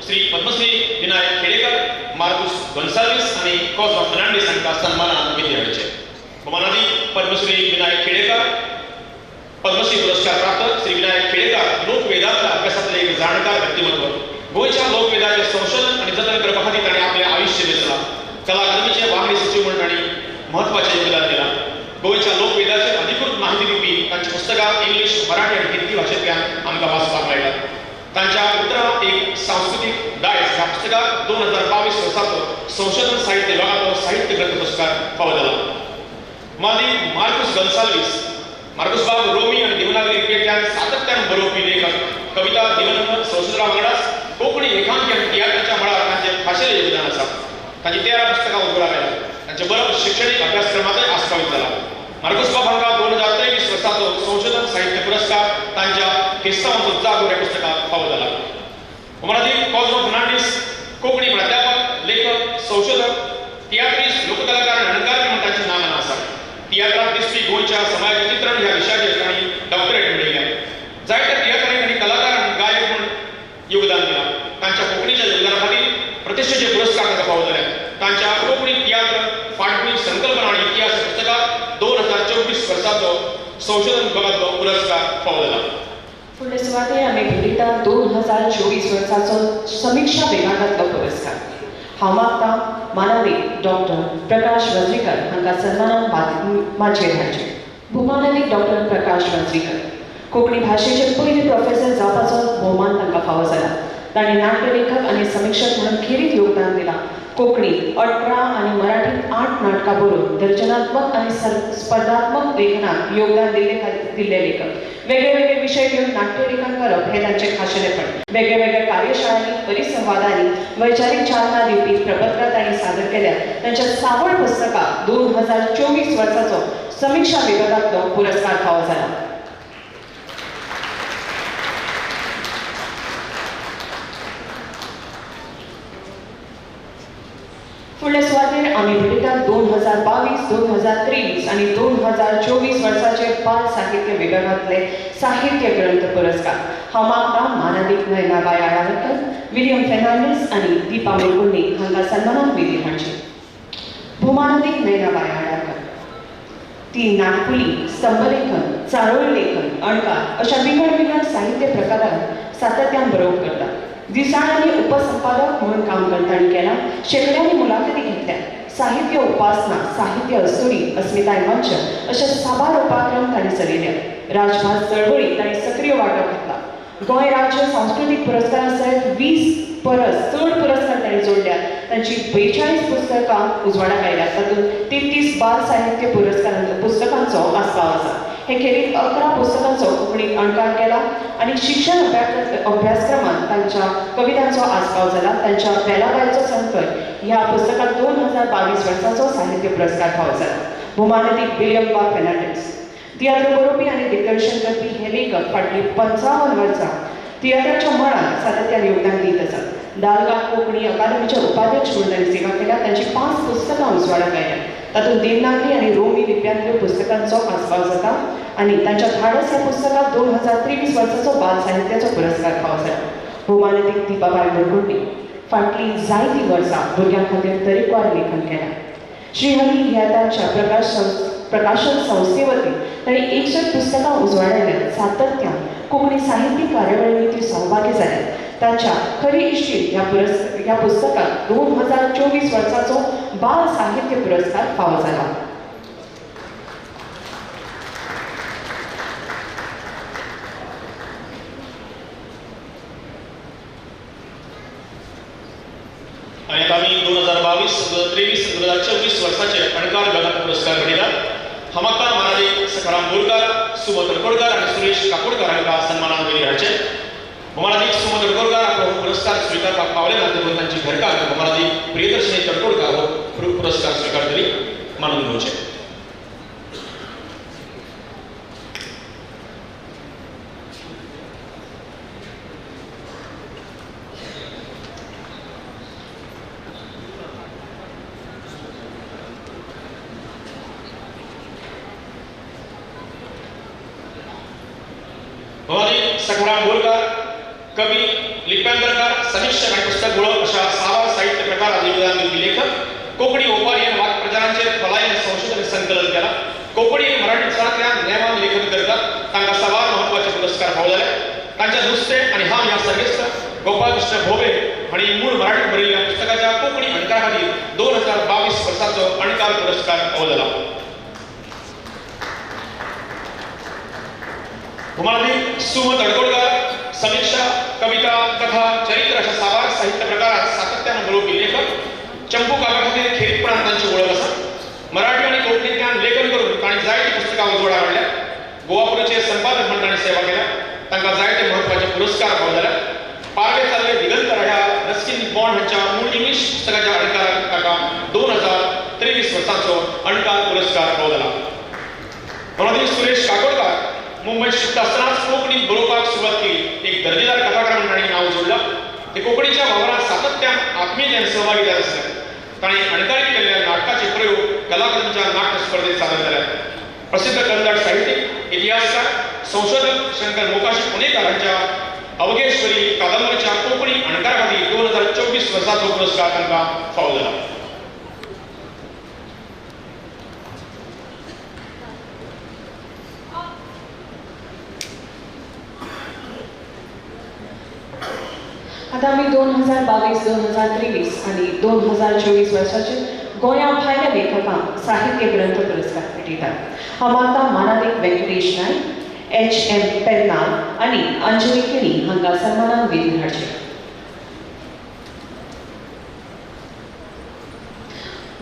[SPEAKER 2] श्री पद्मश्री विनायक खेडेकर, मार्कुस गोन्साल्विस आणि कॉस्मा फर्नांडिस हांकां सन्मानान वेदी हाडचे. भौमानादी पद्मश्री विनायक खेडेकर, पद्मश्री पुरस्कार प्राप्त श्री विनायक खेडेकर लोकवेदांतल्या अभ्यासातले एक जाणकार व्यक्तिमत्व. गोंयच्या लोकवेदाचे संशोधन आणि जतन करपा खातीर ताणें आपलें आयुश्य वेचलां. कला अकादमीचे वांगडी सचिव म्हणून ताणें महत्वाचें योगदान दिलां. गोंयच्या लोकवेदाचेर अधिकृत माहिती दिवपी तांची पुस्तकां इंग्लिश, मराठी आनी हिंदी भाशेंतल्यान आमकां वाचपाक मेळटात. तांच्या उतरां एक सांस्कृतिक दायज ह्या पुस्तकाक 2022 वर्साचो संशोधन साहित्य विभागाचो साहित्य ग्रंथ पुरस्कार फावो जाला. मादी मार्कुस गोन्साल्विस, मार्कुस बाब रोमी आनी देवनागरी लिपयेंतल्यान सातत्यान बरोवपी लेखक, कविता, निबंध, संशोधना वांगडाच कोंकणी एकांकी आनी तियात्राच्या मळार तांचें खाशेलें योगदान आसा. तांची 13 पुस्तकां उजवाडाक आयल्यात. तांचे बरोवप शिक्षणीक अभ्यासक्रमांतय आस्पावीत जाला. मार्कुस बाब हांकां 2023 वर्साचो संशोधन साहित्य पुरस्कार तांच्या किस्सांवांचो जागो ह्या पुस्तकाक फावो जाला. भौमानादी कॉस्मा फर्नांडिस कोंकणी प्राध्यापक, लेखक, संशोधक, तियात्रीस्ट, लोककलाकार आनी अणकार म्हणून तांची नामना आसा. तियात्रांत दिसपी गोंयच्या समाजाचें चित्रण ह्या विशयाचेर तांणी डॉक्टरेट मेळयल्या. जायत्या तियात्रांनी तांणी कलाकार आनी गायक म्हणून योगदान दिलां. तांच्या कोंकणीच्या योगदाना खातीर प्रतिश्ठेचे पुरस्कार तांकां फावो जाल्यात. तांच्या कोंकणी तियात्र, फाटभूंय, संकल्पना आनी इतिहास पुस्तकाक 2024 वर्साचो संशोधन विभागांतलो पुरस्कार फावो जाला.
[SPEAKER 1] फुडले सुवातेर आमी भेटयता 2024 वर्साचो समीक्षा विभागांतलो पुरस्कार. हांव मागता मानालिक डॉक्टर प्रकाश वज्रीकर हांकां सन्मानान माचयेर हाडचे. भौमानालिक डॉक्टर प्रकाश वज्रीकर कोंकणी भाशेचे पयले प्रोफेसर जावपाचो भोवमान तांकां फावो जाला. ताणें नाट्यलेखक आनी समीक्षक म्हणून खेरीत योगदान दिलां. कोंकणीत 18 आनी मराठीत 8 नाटकां बरोवन दर्जनात्मक आनी स्पर्धात्मक लेखनाक योगदान दिल्ले लेखक. वेगळे विशय घेवन नाट्यलेखन करप हे तांचें खाशेलेपण. वेगळ्या कार्यशाळांनी, परिसंवादांनी वैचारीक चालना दिवपी प्रपत्रां तांणी सादर केल्या. तांच्या सावळ पुस्तकाक 2024 वर्साचो समीक्षा विभागांतलो पुरस्कार फावो जाला. फुडल्या सुवातेर आमी भेटयतात 2022, 2023 आनी 2024 वर्साचे बाल साहित्य विभागांतले साहित्य ग्रंथ पुरस्कार. हांव मागता मानालिक नयनाबाई आळावकर, विलियम फर्नांडीस आनी दीपा मुलकुर्णी हांकां सन्मानान वेदी हाडचे. भौमानालिक नयनाबाई आळावकर ती नाटकुली, स्तंभलेखन, चारोळी लेखन, अणकार अशा वेगवेगळ्या साहित्य प्रकारात सातत्यान बरोवप करता. दिसाळ्यांनी उपसंपादक म्हणून काम करताना केला. शेकड्यांनी मुलाखती घेतल्या. साहित्य उपासना, साहित्य अस्तुरी, अस्मिताय मंच अशा साबार उपक्रम तांणी चलयल्या. राजभास चळवळीत तांणी सक्रिय वांटो घेतला. गोंय राज्य सांस्कृतिक पुरस्कारा सयत 20 परस चड पुरस्कार तांणी जोडल्या. तांची 42 पुस्तकां उजवाडाक आयल्यात. तातूंत 33 बाल साहित्य पुस्तकांचो आस्पाव आसा. हे खेरीज 11 पुस्तकांचो कोंकणीत अणकार केला आनी शिक्षण अभ्यासक्रमांत तांच्या कवितांचो आस्पाव जाला. तांच्या बेलाबायचो संकर ह्या पुस्तकांत 2022 वर्साचो साहित्य पुरस्कार फावो जाला. भौमानदीक विलियम वा फेर्नांडीस तियात्र बरोवपी आनी दिग्दर्शन करपी हे लेखक फाटलीं 55 वर्सां तियात्राच्या मळार सातत्यान योगदान दीत आसात. दालगांव कोंकणी अकादमीचे उपाध्यक्ष म्हणून तांणी सेवा केल्या. तांची 5 पुस्तकां उजवाडाक आयल्यात. तातूंत देवनागरी आनी रोमी लिप्यांतल्यो पुस्तकांचो आस्पाव जाता आनी तांच्या धाडस ह्या पुस्तकाक 2023 वर्साचो बाल साहित्याचो पुरस्कार फावो जाला. भौमानदीक दिपाबाई बोरकुंडी फाटलीं जायतीं वर्सां भुरग्यां खातीर तरेकवार लेखन केलां. श्रीहरी ह्या तांच्या प्रकाशन संस्थे वतीन तांणी 61 पुस्तकां उजवाडायल्यात. सातत्यान कोंकणी साहित्यीक कार्यावळींनी ती सहभागी जाल्यात. तांच्या खरी इश्टीत ह्या पुस्तकाक 2024 वर्साचो बाल साहित्य पुरस्कार फावो जाला.
[SPEAKER 2] आणि आता आम्ही 2022, 2023, 2024 वर्षाचे अणकार विभागात पुरस्कार भेटयतात. हांगा महाराज सखाराम बोरकार, सुमन तडकोडकर आणि सुरेश काकोडकर हांकां सन्मानान वयली हाडचे. भौमानदीक सुमन तडकोडकर आपलो हो पुरस्कार स्वीकारपाक पावले ना देखून तांची घरकार भौमानदीक प्रियदर्शनी तडकोडकर हो पुरस्कार स्वीकारतली मानून घेवचे. भौमानदीक सखाराम बोरकार कवी, लिप्यांतरकार, समीक्षक आणि पुस्तक गोळक अशा 6 साहित्य प्रकारात योगदान दिवपी लेखक. कोंकणी ओपारी आणि वाक्प्रचारांचेर खोलायेन संशोधन आनी संकलन केला. कोंकणी आणि मराठी उच्चारांतल्यान नेमान लेखन करतात. तांकां साबार महत्वाचे पुरस्कार फावो जाले. तांच्या नुस्तें आनी हांव ह्या सर्वेस्त गोपाल कृष्ण भोवे हांणी मूळ मराठीत बरयल्ल्या पुस्तकाच्या कोंकणी अणकारा खातीर 2022 वर्साचो अणकार पुरस्कार फावो जाला. भौमानदीक सुमन तडकोडकर समीक्षा, कविता, कथा, चरित्र अशा साबार साहित्य प्रकारात सातत्यानं बरोवपी लेखक. चंपू काका खातीर खेरीतपणान तांची वळख आसा. मराठी आनी कोंकणींतल्यान लेखन करून तांणी जायतीं पुस्तकां उजवाडाक हाडल्या. गोवापुरचे संपादक म्हणून तांणी सेवा केल्या. तांकां जायते म्हत्वाचे पुरस्कार फावो जाल्यात. पारवे चालवे दिगंतर ह्या रस्किन बॉन्ड हांच्या मूळ इंग्लीश पुस्तकाच्या अणकाराक ताका 2023 वर्साचो अणकार पुरस्कार फावो जाला. भौमानदीक सुरेश काकोडकर मुंबईत शिकता आसतनाच कोंकणीत बरोवपाक सुरवात केली. एक दर्जेदार कथाकार म्हणून तांणी नांव जोडलां. ते कोंकणीच्या वावरांत सातत्यान आत्मीयतेन सहभागी जात आसले. तांणी अणकारीत केल्ल्या नाटकाचे प्रयोग कलाकृतींच्या नाट्य स्पर्धेत सादर केल्यात. प्रसिद्ध कन्नड साहित्यीक, इतिहासकार, संशोधक शंकर मोकाशी पुणेकर हांच्या अवघेश्वरी कादंबरीच्या कोंकणी अणकारा खातीर 2024 वर्साचो पुरस्कार तांकां फावो जाला.
[SPEAKER 1] आता आमी 2022, 2023 आनी 2024 वर्साचे गोंया भायल्या लेखकांक साहित्य ग्रंथ पुरस्कार भेटयतात. हांव मागता मानादीक वेंकटेश नायक, HM पेर्नाल आनी अंजली केणी हांकां सन्मानान वेंचून हाडचे.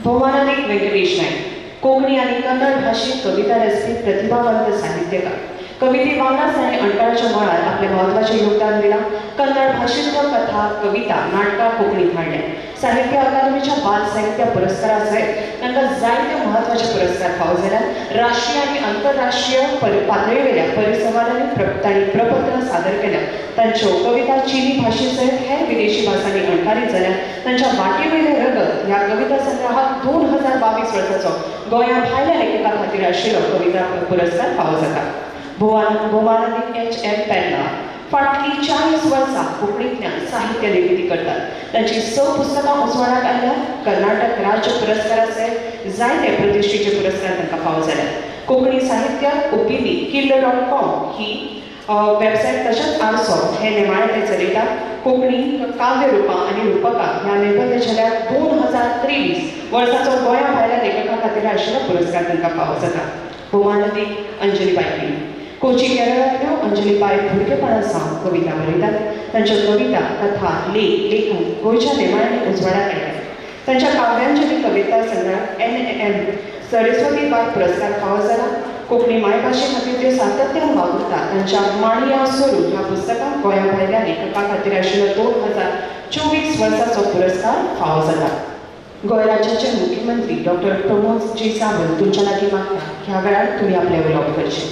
[SPEAKER 1] भौमानदीक वेंकटेश नायक कोंकणी आनी कन्नड भाशेंत कविता रचपी प्रतिभावंत साहित्यकार. कविते वांगडाच ताणें अणकाराच्या मळार आपलें म्हत्वाचें योगदान दिलां. कन्नड भाशेंतल्यो कथा, कविता, नाटकां कोंकणींत हाडल्या. साहित्य अकादमीच्या बाल साहित्य पुरस्कारा सयत तांकां जायते म्हत्वाचे पुरस्कार फावो जाल्यात. राष्ट्रीय आनी आंतरराष्ट्रीय पातळी वयल्या परिसंवादांनी तांणी प्रपत्रां सादर केल्यात. तांच्यो कविता चिनी भाशे सयत हेर विदेशी भासांनी अणकारीत जाल्यात. तांच्या वाटेवयले रगत ह्या कविता संग्रहाक 2022 वर्साचो गोंया भायल्या लेखकां खातीर आशिल्लो कविता पुरस्कार फावो जाता. भौमानदीक HM पेर्नाल फाटलीं 40 वर्सां कोंकणींतल्यान साहित्य निर्मिती करतात. तांची 6 पुस्तकां उजवाडाक आयल्यात. कर्नाटक राज्य पुरस्कारा सयत जायते प्रतिश्ठेचे पुरस्कार तांकां फावो जाल्यात. कोंकणी साहित्य OPB kill.com ही वेबसायट तशेंच आरसो हे नेमाळे ते चलयता. कोंकणी काव्य रुपां आनी रुपकां ह्या नेपथ्य जाल्यार 2023 वर्साचो गोंया भायल्या लेखकां खातीर आशिल्लो पुरस्कार तांकां फावो जाता. भोमानदी अंजली पायकी, कोची केरळांतल्यो अंजली पायक भुरगेपणा सावन कविता बरयतात. तांच्यो कविता, कथा, लेखन गोंयच्या नेमाळ्यांनी उजवाडाक हाडल्यात. तांच्या काव्यांजली कविता संग्रहाक NM सरस्वती बाल पुरस्कार फावो जाला. कोंकणी मायभाशे खातीर त्यो सातत्यान वावुरतात. तांच्या माणया सोडून ह्या पुस्तकाक गोंया भायल्या लेखकां खातीर आशिल्लो 2024 वर्साचो पुरस्कार फावो जाता. गोंय राज्याचे मुख्यमंत्री डॉक्टर प्रमोद जी सावंत तुमच्या लागीं मागता ह्या वेळार तुमी आपलें उलोवप करचें.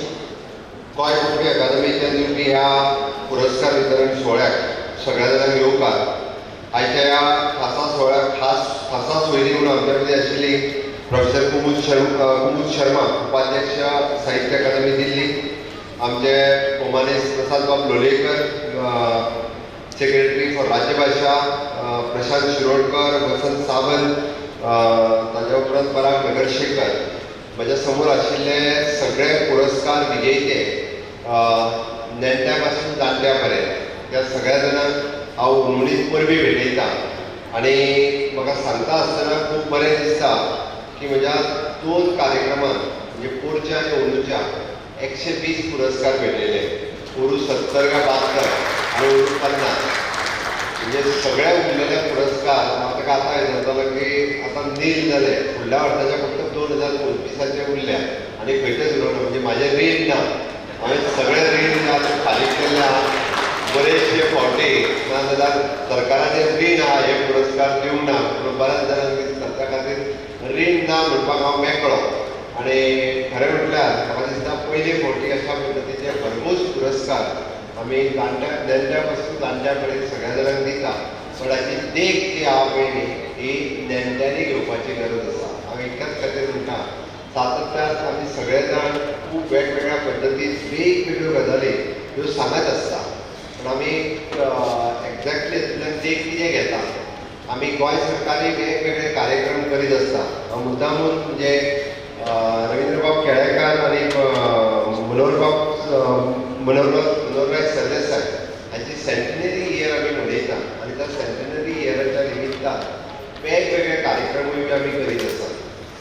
[SPEAKER 5] गोंय कोंकणी अकादमीच्यान दिवपी ह्या पुरस्कार वितरण सोहळ्याक सगळ्या जाणांक येवकार. आयच्या ह्या खासा सोहळ्याक खासा सोयरी म्हणून आमच्या मदीं आशिल्ली प्रोफेसर कुमुद शर्मा, उपाध्यक्ष साहित्य अकादमी दिल्ली, आमचे भोमानेस प्रसाद बाब लोलयेकर, सेक्रेटरी फॉर राज्यभाषा, प्रशांत शिरोडकर, वसंत सावंत, ताच्या उपरांत पराग नगरशेकर, म्हज्या समोर आशिल्ले सगळे पुरस्कार विजेते नेण्ट्या पासून जाणट्या पर्यंत त्या सगळ्या जाणांक हांव उर्मिळीत परबी भेटयतां. आनी म्हाका सांगता आसतना खूब बरें दिसता की म्हज्या 2 कार्यक्रमांत म्हणजे पोरच्या आनी अंदूच्या 120 पुरस्कार भेटलेले. पोरू 70 काय 72 आनी अंदू 50. म्हणजे सगळ्या उरलेले पुरस्कार हांव ताका आतां विचारतालो की आतां नील जाले. फुडल्या वर्साचे फक्त 2025 उरल्या आनी खंयचेच उरोना. म्हणजे म्हाजें रीण ना. हांवें सगळे रीण जे आतां खाली केल्ले आहा. बरेचशे फावटी नाजाल्यार सरकाराचें रीण आहा हे पुरस्कार दिवंक ना. पूण बऱ्याच जाणांक दिसता त्या खातीर रीण ना म्हणपाक हांव मेकळो. आनी खरें म्हटल्यार म्हाका दिसता पयले फावटी अशा पद्दतीचे भरपूर पुरस्कार आमी नेण्ट्या पासून जाणट्या पर्यंत सगळ्या जाणांक दिता. पण हाची देख जी आहा पळय न्ही ही नेण्ट्यांनी घेवपाची गरज आसा. हांव इतल्याच खातीर म्हणटा सातत्यान आमी सगळे जाण खूब वेगवेगळ्या पद्दतीन वेगवेगळ्यो गजाली ह्यो सांगत आसता. पूण आमी एक्झॅक्टली हातूंतल्यान देख कितें घेता. आमी गोंय सरकारी वेगवेगळे कार्यक्रम करीत आसता. हांव मुद्दामून म्हणजे रविंद्रबाब केळेकार आनी मनोहरराय सरदेसाय हांची सेंटनरी इयर आमी मनयता. आनी त्या सेंटनरी इयराच्या निमित्तान वेगवेगळे कार्यक्रमूय बी आमी करीत आसात.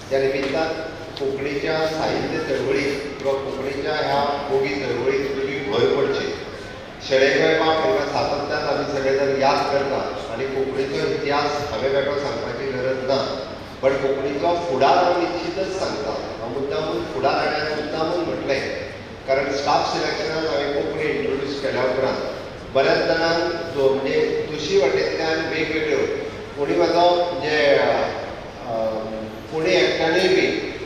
[SPEAKER 5] त्या निमित्तान कोंकणीच्या साहित्य चळवळीक किंवा कोंकणीच्या ह्या मोगी चळवळीक तुमी भर पडची. शेळेगोंय बाब हांकां सातत्यान आमी सगळे जाण याद करतात. आनी कोंकणीचो इतिहास हांवें वेगळो सांगपाची गरज ना. पण कोंकणीचो फुडार हांव निश्चितच सांगता. हांव मुद्दामून फुडार हाडून मुद्दामून म्हटलें कारण स्टाफ सिलेक्शनान हांवें कोंकणी इंट्रोड्यूस केल्या उपरांत बऱ्याच जाणांक म्हणजे दुसरी वाटेंतल्यान वेगवेगळ्यो कोणी म्हाजो म्हणजे कोणी एकट्यानूय बी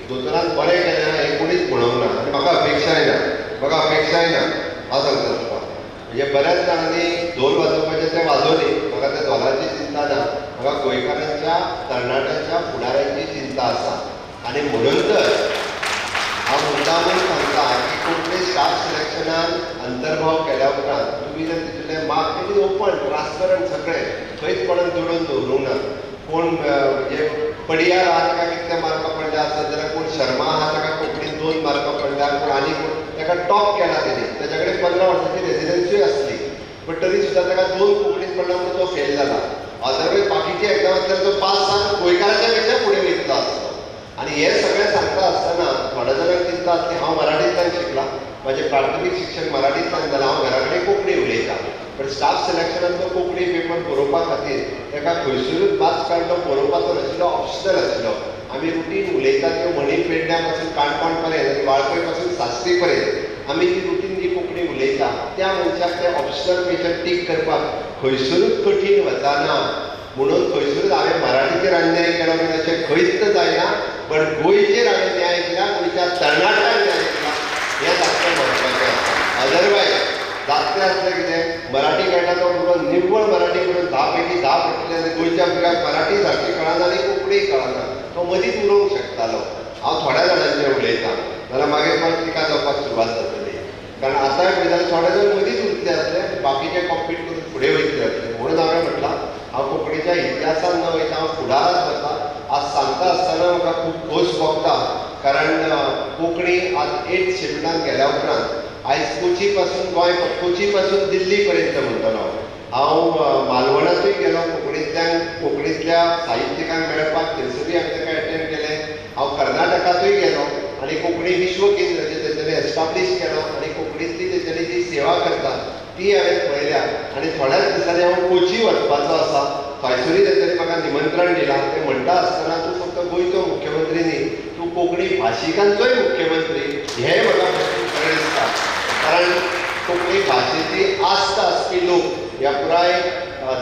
[SPEAKER 5] दोतोरान बरें केलें हें कोणीच म्हणूंक ना. आनी म्हाका अपेक्षाय ना हांव सांगता तुका. म्हणजे बऱ्याच जाणांनी ढोल वाजोवपाचे ते वाजोवली. म्हाका त्या ढोलाची चिंता ना. म्हाका गोंयकारांच्या तरणाट्यांच्या फुडाऱ्यांची चिंता आसा. आनी म्हणून तर हांव मुद्दामून सांगता की कोंकणी स्टाफ सिलेक्शनान अंतर्भाव केल्या उपरांत तुमी जर तितूंतले मार्क तेजी ओपन ट्रान्सपरंट सगळें खंयच कोणाक जोडून दवरूंक ना. कोण म्हणजे पडियार आहा ताका कितले मार्क पडले आसत जाल्यार कोण शर्मा आहा ताका कोंकणीन 2 मार्क पडल्यार कोण आनी कोण ताका टॉप केला तेणी. ताच्या कडेन 15 वर्सांची रेजिडन्सूय आसली. पण तरी सुद्दां ताका 2 कोंकणीन पडला म्हणून तो फेल जाला. अदरवायज बाकीची एग्जामांतल्यार तो पास जावन गोंयकारांच्या पेक्षा फुडें वयतलो आसलो. आनी हें सगळें सांगता आसतना थोड्या जाणांक चिंता की हांव मराठींतल्यान शिकला. म्हजें प्राथमीक शिक्षण मराठींतल्यान जालां. हांव घरा कडेन कोंकणी उलयतां. पण स्टाफ सिलेक्शनान तो कोंकणी पेपर बरोवपा खातीर ताका खंयसरूच मार्क्स कार्ड बरोवपाचो नाशिल्लो. ऑप्शनल आशिल्लो. आमी रुटीन उलयतात त्यो मणी पेडण्या पासून काणकोण पर्यंत आनी वाळपय पासून साश्टी पर्यंत आमी ती रुटीन जी कोंकणी उलयता त्या मनशाक ते ऑप्शनल पेज टीक करपाक खंयसरूच कठीण वचना. म्हणून खंयसरूच हांवें मराठीचेर अन्याय केलो बी अशें खंयच जायना. पण गोंयचेर हांवें न्याय केला. गोंयच्या तरणाट्यांक न्याय केला. हें सारकें म्हत्वाचें आसा. अदरवायज जातलें आसलें कितें मराठी कळटा तो भुरगो निव्वळ मराठी करून 10 पैकी 10 पडटले आनी गोंयच्या भुरग्याक मराठी सारकी कळना आनी कोंकणी कळना. तो मदींच उलोवंक शकतालो. हांव थोड्या जाणांचेर उलयतां जाल्यार मागीर परत टिका जावपाक सुरवात जातली. कारण आतांय पळय जाल्यार थोडे जाण मदींच उरतले आसले. बाकीचे कॉम्पीट करून फुडें वयतले आसले. म्हणून हांवें म्हटलां हांव कोंकणीच्या इतिहासान न वयता हांव फुडाराच वता. आज सांगता आसतना म्हाका खूब खोस भोगता. कारण कोंकणी कोंकणी आज 8th शेड्युलान गेल्या उपरांत आयज कोची पासून कोची पासून दिल्ली पर्यंत म्हणटलो हांव मालवणांतूय गेलो कोंकणींतल्या साहित्यिकांक मेळपाक थंयसरूय हांवें ताका एटेंड केलें हांव कर्नाटकांतूय गेलो आनी कोंकणी विश्व केंद्र जें तेंच्यांनी एस्टाब्लीश केलां आनी कोंकणींतली तेंच्यांनी जी सेवा करता ती हांवें पळयल्या आनी थोड्याच दिसांनी हांव कोची वचपाचो आसा थंयसरूय तेंच्यांनी म्हाका निमंत्रण दिलां ते म्हणटा आसतना तूं फक्त गोंयचो मुख्यमंत्री न्ही तूं कोंकणी भाशिकांचोय मुख्यमंत्री हेंय म्हाका खरें दिसता कारण कोंकणी भाशेची आस्त आसपी लोक ह्या पुराय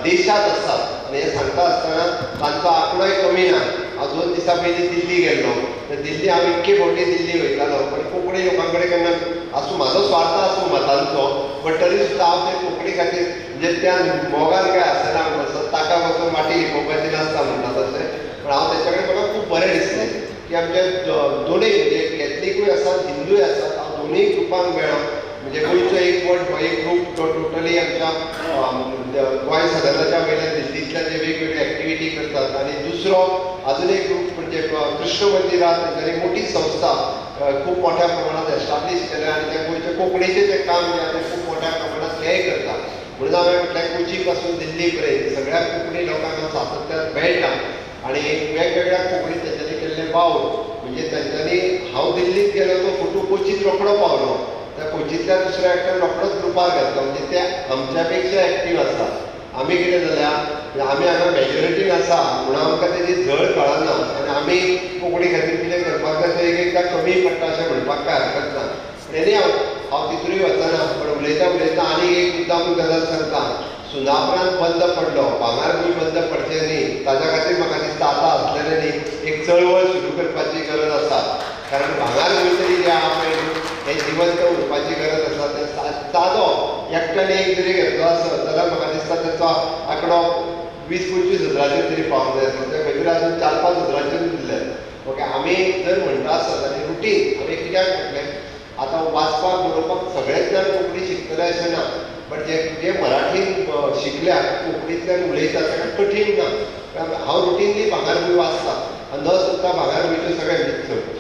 [SPEAKER 5] देशांत आसात आनी हें सांगता आसतना तांचो आंकडोय कमी ना हांव 2 दिसां पयलीं दिल्ली गेल्लो दिल्ली हांव इतके फावटी दिल्ली वयतालो पण कोंकणी लोकां कडेन केन्ना आसूं म्हाजो स्वार्थ आसूं मतांचो बट तरी सुद्दां हांव ते कोंकणी खातीर म्हणजे त्या मोगान काय आसना ताका वचून माटी लिपोवपाची नासता म्हणटा तशें पण हांव तेच्या कडेन म्हाका खूब बरें दिसलें की आमचे दोनूय म्हणजे कॅथलीकूय आसात हिंदूय आसात हांव दोनूय ग्रुपांक मेळ्ळो म्हणजे गोंयचो एक गट हो एक ग्रूप तो टोटली आमच्या गोंय सदनाच्या वयल्यान दिल्लींतल्या जे वेगवेगळे एक्टिविटी करतात आनी दुसरो अजून एक ग्रूप म्हणजे कृष्ण मंदिरांत तेंच्यांनी मोठी संस्था खूप मोठ्या प्रमाणात एस्टाब्लीश केल्या आनी त्या गोंयच्या कोंकणीचें जें काम जें आसा खूब मोठ्या प्रमाणात हेंय करता म्हणून हांवें म्हटलें कोची पासून दिल्ली पर्यंत सगळ्या कोंकणी लोकांक हांव सातत्यान मेळटा आनी वेगवेगळ्या कोंकणींत तेंच्यांनी केल्ले बावल म्हणजे तेंच्यांनी हांव दिल्लींत गेलो तो फोटो कोचींत रोखडो पावलो त्या कोचींतल्या दुसऱ्या एकट्यान रोखडोच ग्रुपार घातलो म्हणजे ते आमच्या पेक्षा एक्टीव आसात आमी कितें जाल्या आमी हांगा मेजॉरिटीन आसा म्हणून आमकां तेजी झळ कळना आनी आमी कोंकणी खातीर कितें करपाक जाय तें एकदां कमी पडटा अशें म्हणपाक काय हरकत ना पूण एनी हांव तितूय वचना पण उलयता आनी एक मुद्दाम गजाल सांगता सुनापरांत बंद पडलो भांगारभूंय बंद पडचें न्ही ताच्या खातीर म्हाका दिसता आतां आसलेलें न्ही एक चळवळ सुरू करपाची गरज आसा कारण भांगारभूंय तरी जें आहा हें जिवंत उरपाची गरज आसा तें सादो एकट्यान एक जरी घेतलो आसत जाल्यार म्हाका दिसता तेचो आंकडो 20-25 हजाराचेर तरी पावूंक जाय आसलो ते खंय आजून 4-5 हजाराचेर उरले ओके आमी जर म्हणटा आसत आनी रुटीन आमी कित्याक म्हटलें आतां वाचपाक बरोवपाक सगळेच जाण कोंकणी शिकतले अशें ना बट जे मराठीन शिकल्यात कोंकणींतल्यान उलयतात ताका कठीण ना हांव रुटीनली भांगारभूंय वाचता न सुद्दां भांगारभूंयचे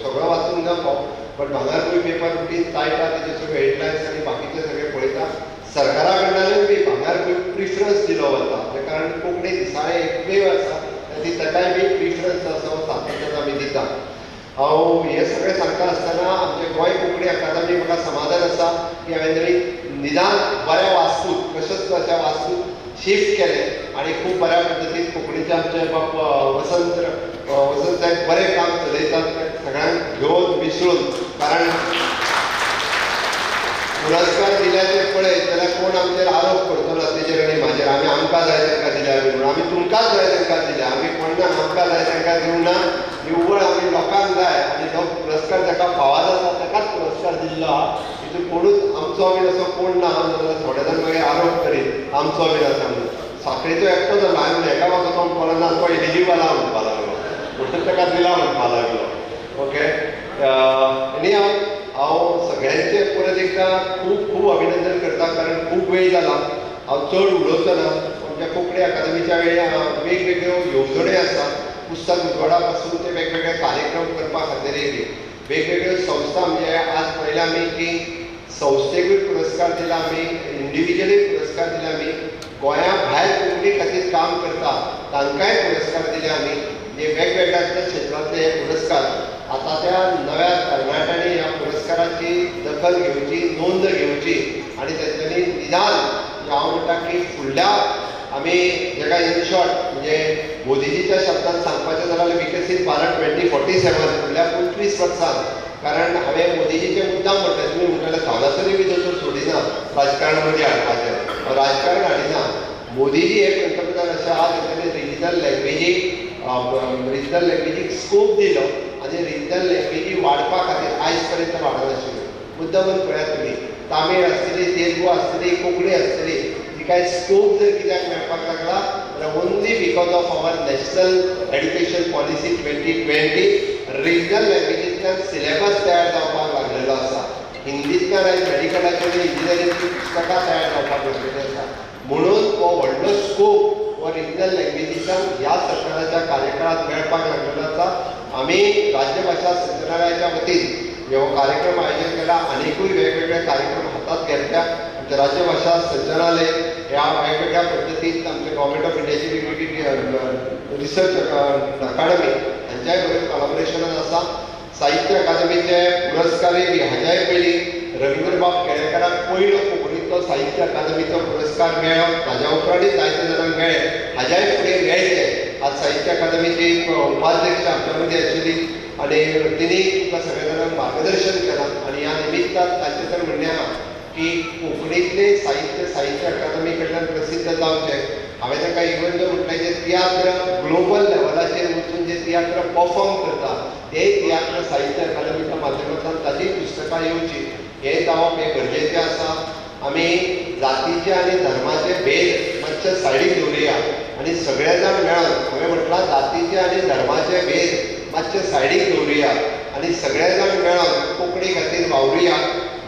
[SPEAKER 5] सगळो वाचूंक नाका बट भांगारभूंय पेपर रुटीन चाळटा तेजे सगळे हेडलायन्स आनी बाकीचे सगळे पळयता सरकारा कडल्यानूय बी भांगारभूंय प्रिफरन्स दिलो वता कारण कोंकणी दिसाळें एकवेव आसा ती ताकाय बी प्रिफरन्स असो सातत्यान आमी दिता हांव हें सगळें सांगता आसतना आमचे गोंय कोंकणी अकादमी म्हाका समाधान आसा की हांवें तरी निदान बऱ्या वास्तूक तशेंच त्या वास्तूक शिफ्ट केलें आनी खूब बऱ्या पद्दतीन कोंकणीचे आमचे बाब वसंत साहेब बरें काम चलयतात सगळ्यांक घेवन मिसळून कारण पुरस्कार दिल्याचे पळयत जाल्यार कोण आमचेर आरोप करतलो तेजेर आनी म्हाजेर आमी आमकां जाय तांकां दिल्या म्हणून आमी तुमकांच जाय तांकां दिल्या आमी कोणाक आमकां जाय तांकां दिवंक ना निव्वळ आमी लोकांक जाय आनी लोक पुरस्कार जाका फावाद आसा ताकाच पुरस्कार दिल्लो आहा तितून कोणूच आमचो बीन असो कोण ना जाल्यार थोडे जाण मागीर आरोप करीत आमचो बीन आसा म्हणून साखरेचो एकटो जालो हांवें हेका म्हाका कोण पळना तो एलिजिबल आहा म्हणपा लागलो म्हणून ताका दिला म्हणपा लागलो ओके आनी हांव सगळ्यांचे परत एकदां खूब खूब अभिनंदन करता कारण खूब वेळ जाला हांव चड उलोवचो ना आमच्या कोंकणी अकादमीच्या वेळार वेगवेगळ्यो येवजण्यो आसा पुस्तक उजवाडा पासून ते वेगवेगळे कार्यक्रम करपा खातीर वेगवेगळ्यो संस्था म्हणजे आज पळयला आमी की संस्थेकूय पुरस्कार दिला आमी इंडिविज्युअली पुरस्कार दिले आमी गोंया भायर कोंकणी खातीर काम करता तांकांय पुरस्कार दिले आमी म्हणजे वेगवेगळ्या क्षेत्रांतले हे पुरस्कार आतां त्या नव्या तरणाट्यांनी ह्या पुरस्काराची दखल घेवची नोंद घेवची आनी तेंच्यांनी निदान हांव म्हणटा की फुडल्या आमी जेका इन शॉर्ट म्हणजे मोदीजीच्या शब्दांत सांगपाचें जाल्यार विकसीत भारत 2047 फुडल्या 25 वर्सांत कारण हांवें मोदीजीचे मुद्दाम म्हटलें तुमी म्हणटले थानासरी बी दोतोर सोडिना राजकारण मदीं हाडपाचें राजकारण हाडिना मोदीजी हे पंतप्रधान अशे आहा तेंच्यांनी रिजनल लँग्वेजीक स्कोप दिलो आनी रिजनल लँग्वेजी वाडपा खातीर आयज पर्यंत वाडनाशिल्ल्यो मुद्दामून पळयात तुमी तामीळ आसतली तेलुगू आसतली कोंकणी आसतली तिका स्कोप जर कित्याक मेळपाक लागला जाल्यार only because of our national education policy 2020 regional लँग्वेजींतल्यान सिलेबस तयार जावपाक लागलेलो आसा हिंदींतल्यान आयज मेडिकलाची आनी इंजिनियरींगची पुस्तकां तयार जावपाक लागलेली आसा म्हणून हो व्हडलो स्कोप हो रिजनल लँग्वेजींतल्यान ह्या सरकाराच्या कार्यकाळांत मेळपाक लागलेलो आसा आमी राज्य भाशा संचालनालयाच्या वतीन हो कार्यक्रम आयोजित केला. अनेकूय वेगवेगळे कार्यक्रम हातात घेतल्या. आमच्या राज्य भाषा संचालनालय ह्या वेगवेगळ्या पद्धतीत आमच्या गव्हर्मेंट ऑफ इंडियाची वेगवेगळी रिसर्च अकाडमी हांच्याय बरोबर कोलॅबोरेशनान आसा. साहित्य अकादमीचे पुरस्कारय बी हाज्याय पयलीं रवींद्रबाब केळेकराक पयलो कोंकणीचो साहित्य अकादमीचो पुरस्कार मेळ्ळो. ताज्या उपरांतय जायते जाणांक मेळ्ळे. हाज्याय फुडें मेळचे. आज साहित्य अकादमीची उपाध्यक्ष आमच्या मदीं आशिल्ली आनी तिणी तुका सगळ्या जाणांक मार्गदर्शन केलां. आनी ह्या निमित्तान ताचें तर म्हणणें आहा की कोंकणीतले साहित्य अकादमी कडल्यान प्रसिद्ध जावचें. हांवें ताका इवन जो म्हटलें जे तियात्र ग्लोबल लेवलाचेर वचून जे तियात्र परफॉर्म करता ते तियात्र साहित्य अकादमीच्या माध्यमांतल्यान ताची पुस्तकां येवची हें जावप हें गरजेचें आसा. आमी जातीचे आनी धर्माचे भेद मातशे सायडीक दवरुया आनी सगळे जाण मेळोन हांवें म्हटलां जातीचे आनी धर्माचे भेद मातशे सायडीक दवरुया आनी सगळे जाण मेळोन कोंकणी खातीर वावरुया,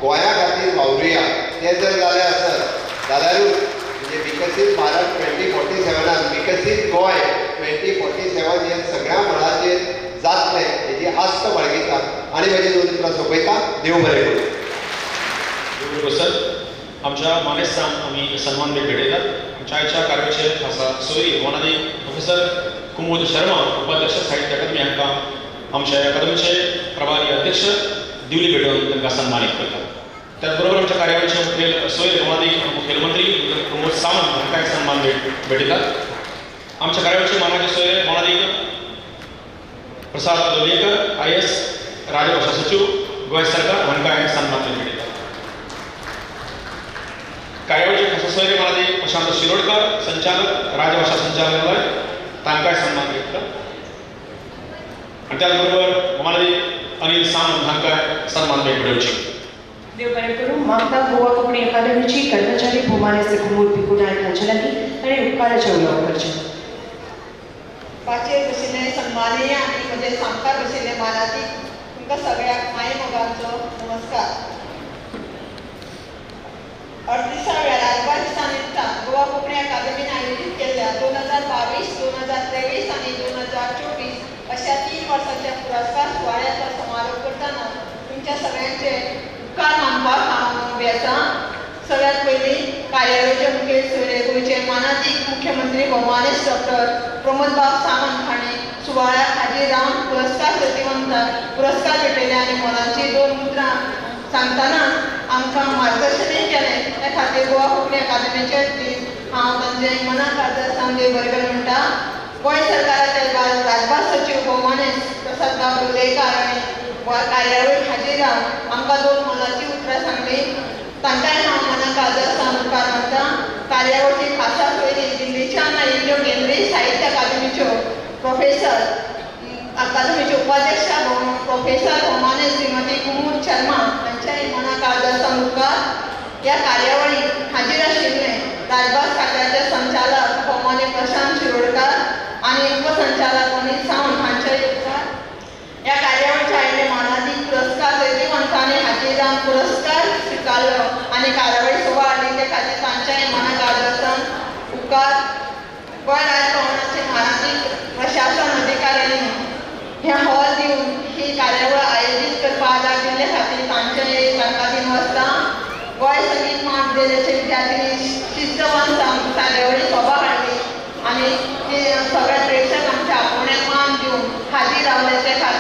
[SPEAKER 5] गोंया खातीर वावरुया. तें जर जालें आसत जाल्यारूच म्हणजे विकसीत भारत 2047 विकसीत गोंय 2047 हे सगळ्या मळाचेर जातलें हेजी आस्त बाळगिता आनी म्हजी दोन उतरां सोंपयता. देव बरें करूं.
[SPEAKER 2] सर आमच्या मानेस्तान आम्ही सन्मान भेट भेटयतात. आमच्या आयच्या कार्यावळीचे खासा सोयरी होणारी प्रोफेसर कुमोद शर्मा उपाध्यक्ष साहित्य अकादमी हांकां आमच्या अकादमीचे प्रभारी अध्यक्ष दिवली भेटून तांकां सन्मानीत करतात. त्याचबरोबर आमच्या कार्यावळीचे मुखेल सोयरे होणारी मुखेलमंत्री प्रमोद सावंत हांकांय सन्मान भेट भेटयतात. आमच्या कार्यावळीचे मानाचे सोयरे होणारी प्रसाद लोलयेकर IAS राजभाषा सचिव गोंय सरकार हांकांय सन्मान भेट भेटयतात. कार्यावळीचे खासा सोयरे होणारी प्रशांत शिरोडकर संचालक राजभाषा संचालनालय तांकांय सन्मान भेटतात. आणि त्याचबरोबर होणारी अनिल सावंत हांकांय सन्मान भेट भेटोवची.
[SPEAKER 1] देव बरें करूं. म्हाका गोवा कोंकणी अकादमीची कर्मचारी भोवमानेस्त कुमूद भिकू नायक हांचे लागीं ताणें उपकाराचें उलोवप करचें.
[SPEAKER 6] पाचेर बशिल्ले सन्मानीय आनी म्हजे सामकार बशिल्ले मानाची तुमकां सगळ्यांक माये मोगांचो नमस्कार. 38व्या राजभास दिसा निमतान गोवा कोंकणी अकादमीन आयोजीत केल्ल्या 2022, 2023 आनी 2024 अशा 3 वर्सांच्या पुरस्कार सुवाळ्याचो समारोप करतना तुमच्या सगळ्यांचे उपकार मानपाक हांव उबी आसा. सगळ्यात पयलीं कार्यावळीचे मुखेल सोयरे गोंयचे मानातीक मुख्यमंत्री भोवमानेस्त डॉक्टर प्रमोदबाब सावंत हांणी सुवाळ्याक हाजीर रावन पुरस्कार सर्तीवंतांक पुरस्कार भेटयले आनी मोलाची 2 उतरां सांगतना आमकां मार्गदर्शनय केलें. त्या खातीर गोवा कोंकणी अकादमीचे वतीन हांव तांचे मनाक आदर सावन देव बरें करूं म्हणटा. गोंय सरकाराचे राजभास सचिव भोवमानेस्त प्रसादबाब लोलयेकर हांणी कार्यावळीक हाजीर रावन आमकां 2 मोलाची उतरां सांगली. तांकांय हांव मनाक आदर सावन उपकार मानता. कार्यावळीची खासा सोयरी दिल्लीच्यान आयिल्ल्यो केंद्रीय साहित्य अकादमीच्यो प्रोफेसर अकादमीचे उपाध्यक्षा प्रोफेसर भोवमानेस्त श्रीमती कुमूद शर्मा हांच्याय मनाक आदर सावन उपकार. ह्या कार्यावळीक हाजीर आशिल्ले राजभास खात्याचे संचालक भोवमाने प्रशांत शिरोडकर आनी उपसंचालक अनिल सावंत हांचेय उपकार. ह्या कार्यावळीचे आयिल्ले मानादीक पुरस्कार सर्तीवंतांनी हाजीर रावन पुरस्कार स्विकारलो आनी कार्यावळी शोभा हाडली ते खातीर तांच्याय मनाक आदर सावन उपकार. गोंय राजभवनाचे मानादीक प्रशासन अधिकाऱ्यांनी हे हॉल दिवन ही कार्यावळ आयोजीत करपाक आदार दिल्ले खातीर तांचेय तांकां दिनवसतां. गोंय संगीत महाविद्यालयाचे विद्यार्थी शिस्तवंत जावन कार्यावळी शोभा हाडली आनी ते सगळे प्रेक्षक आमच्या आपोवण्याक मान दिवन हाजीर रावले ते खातीर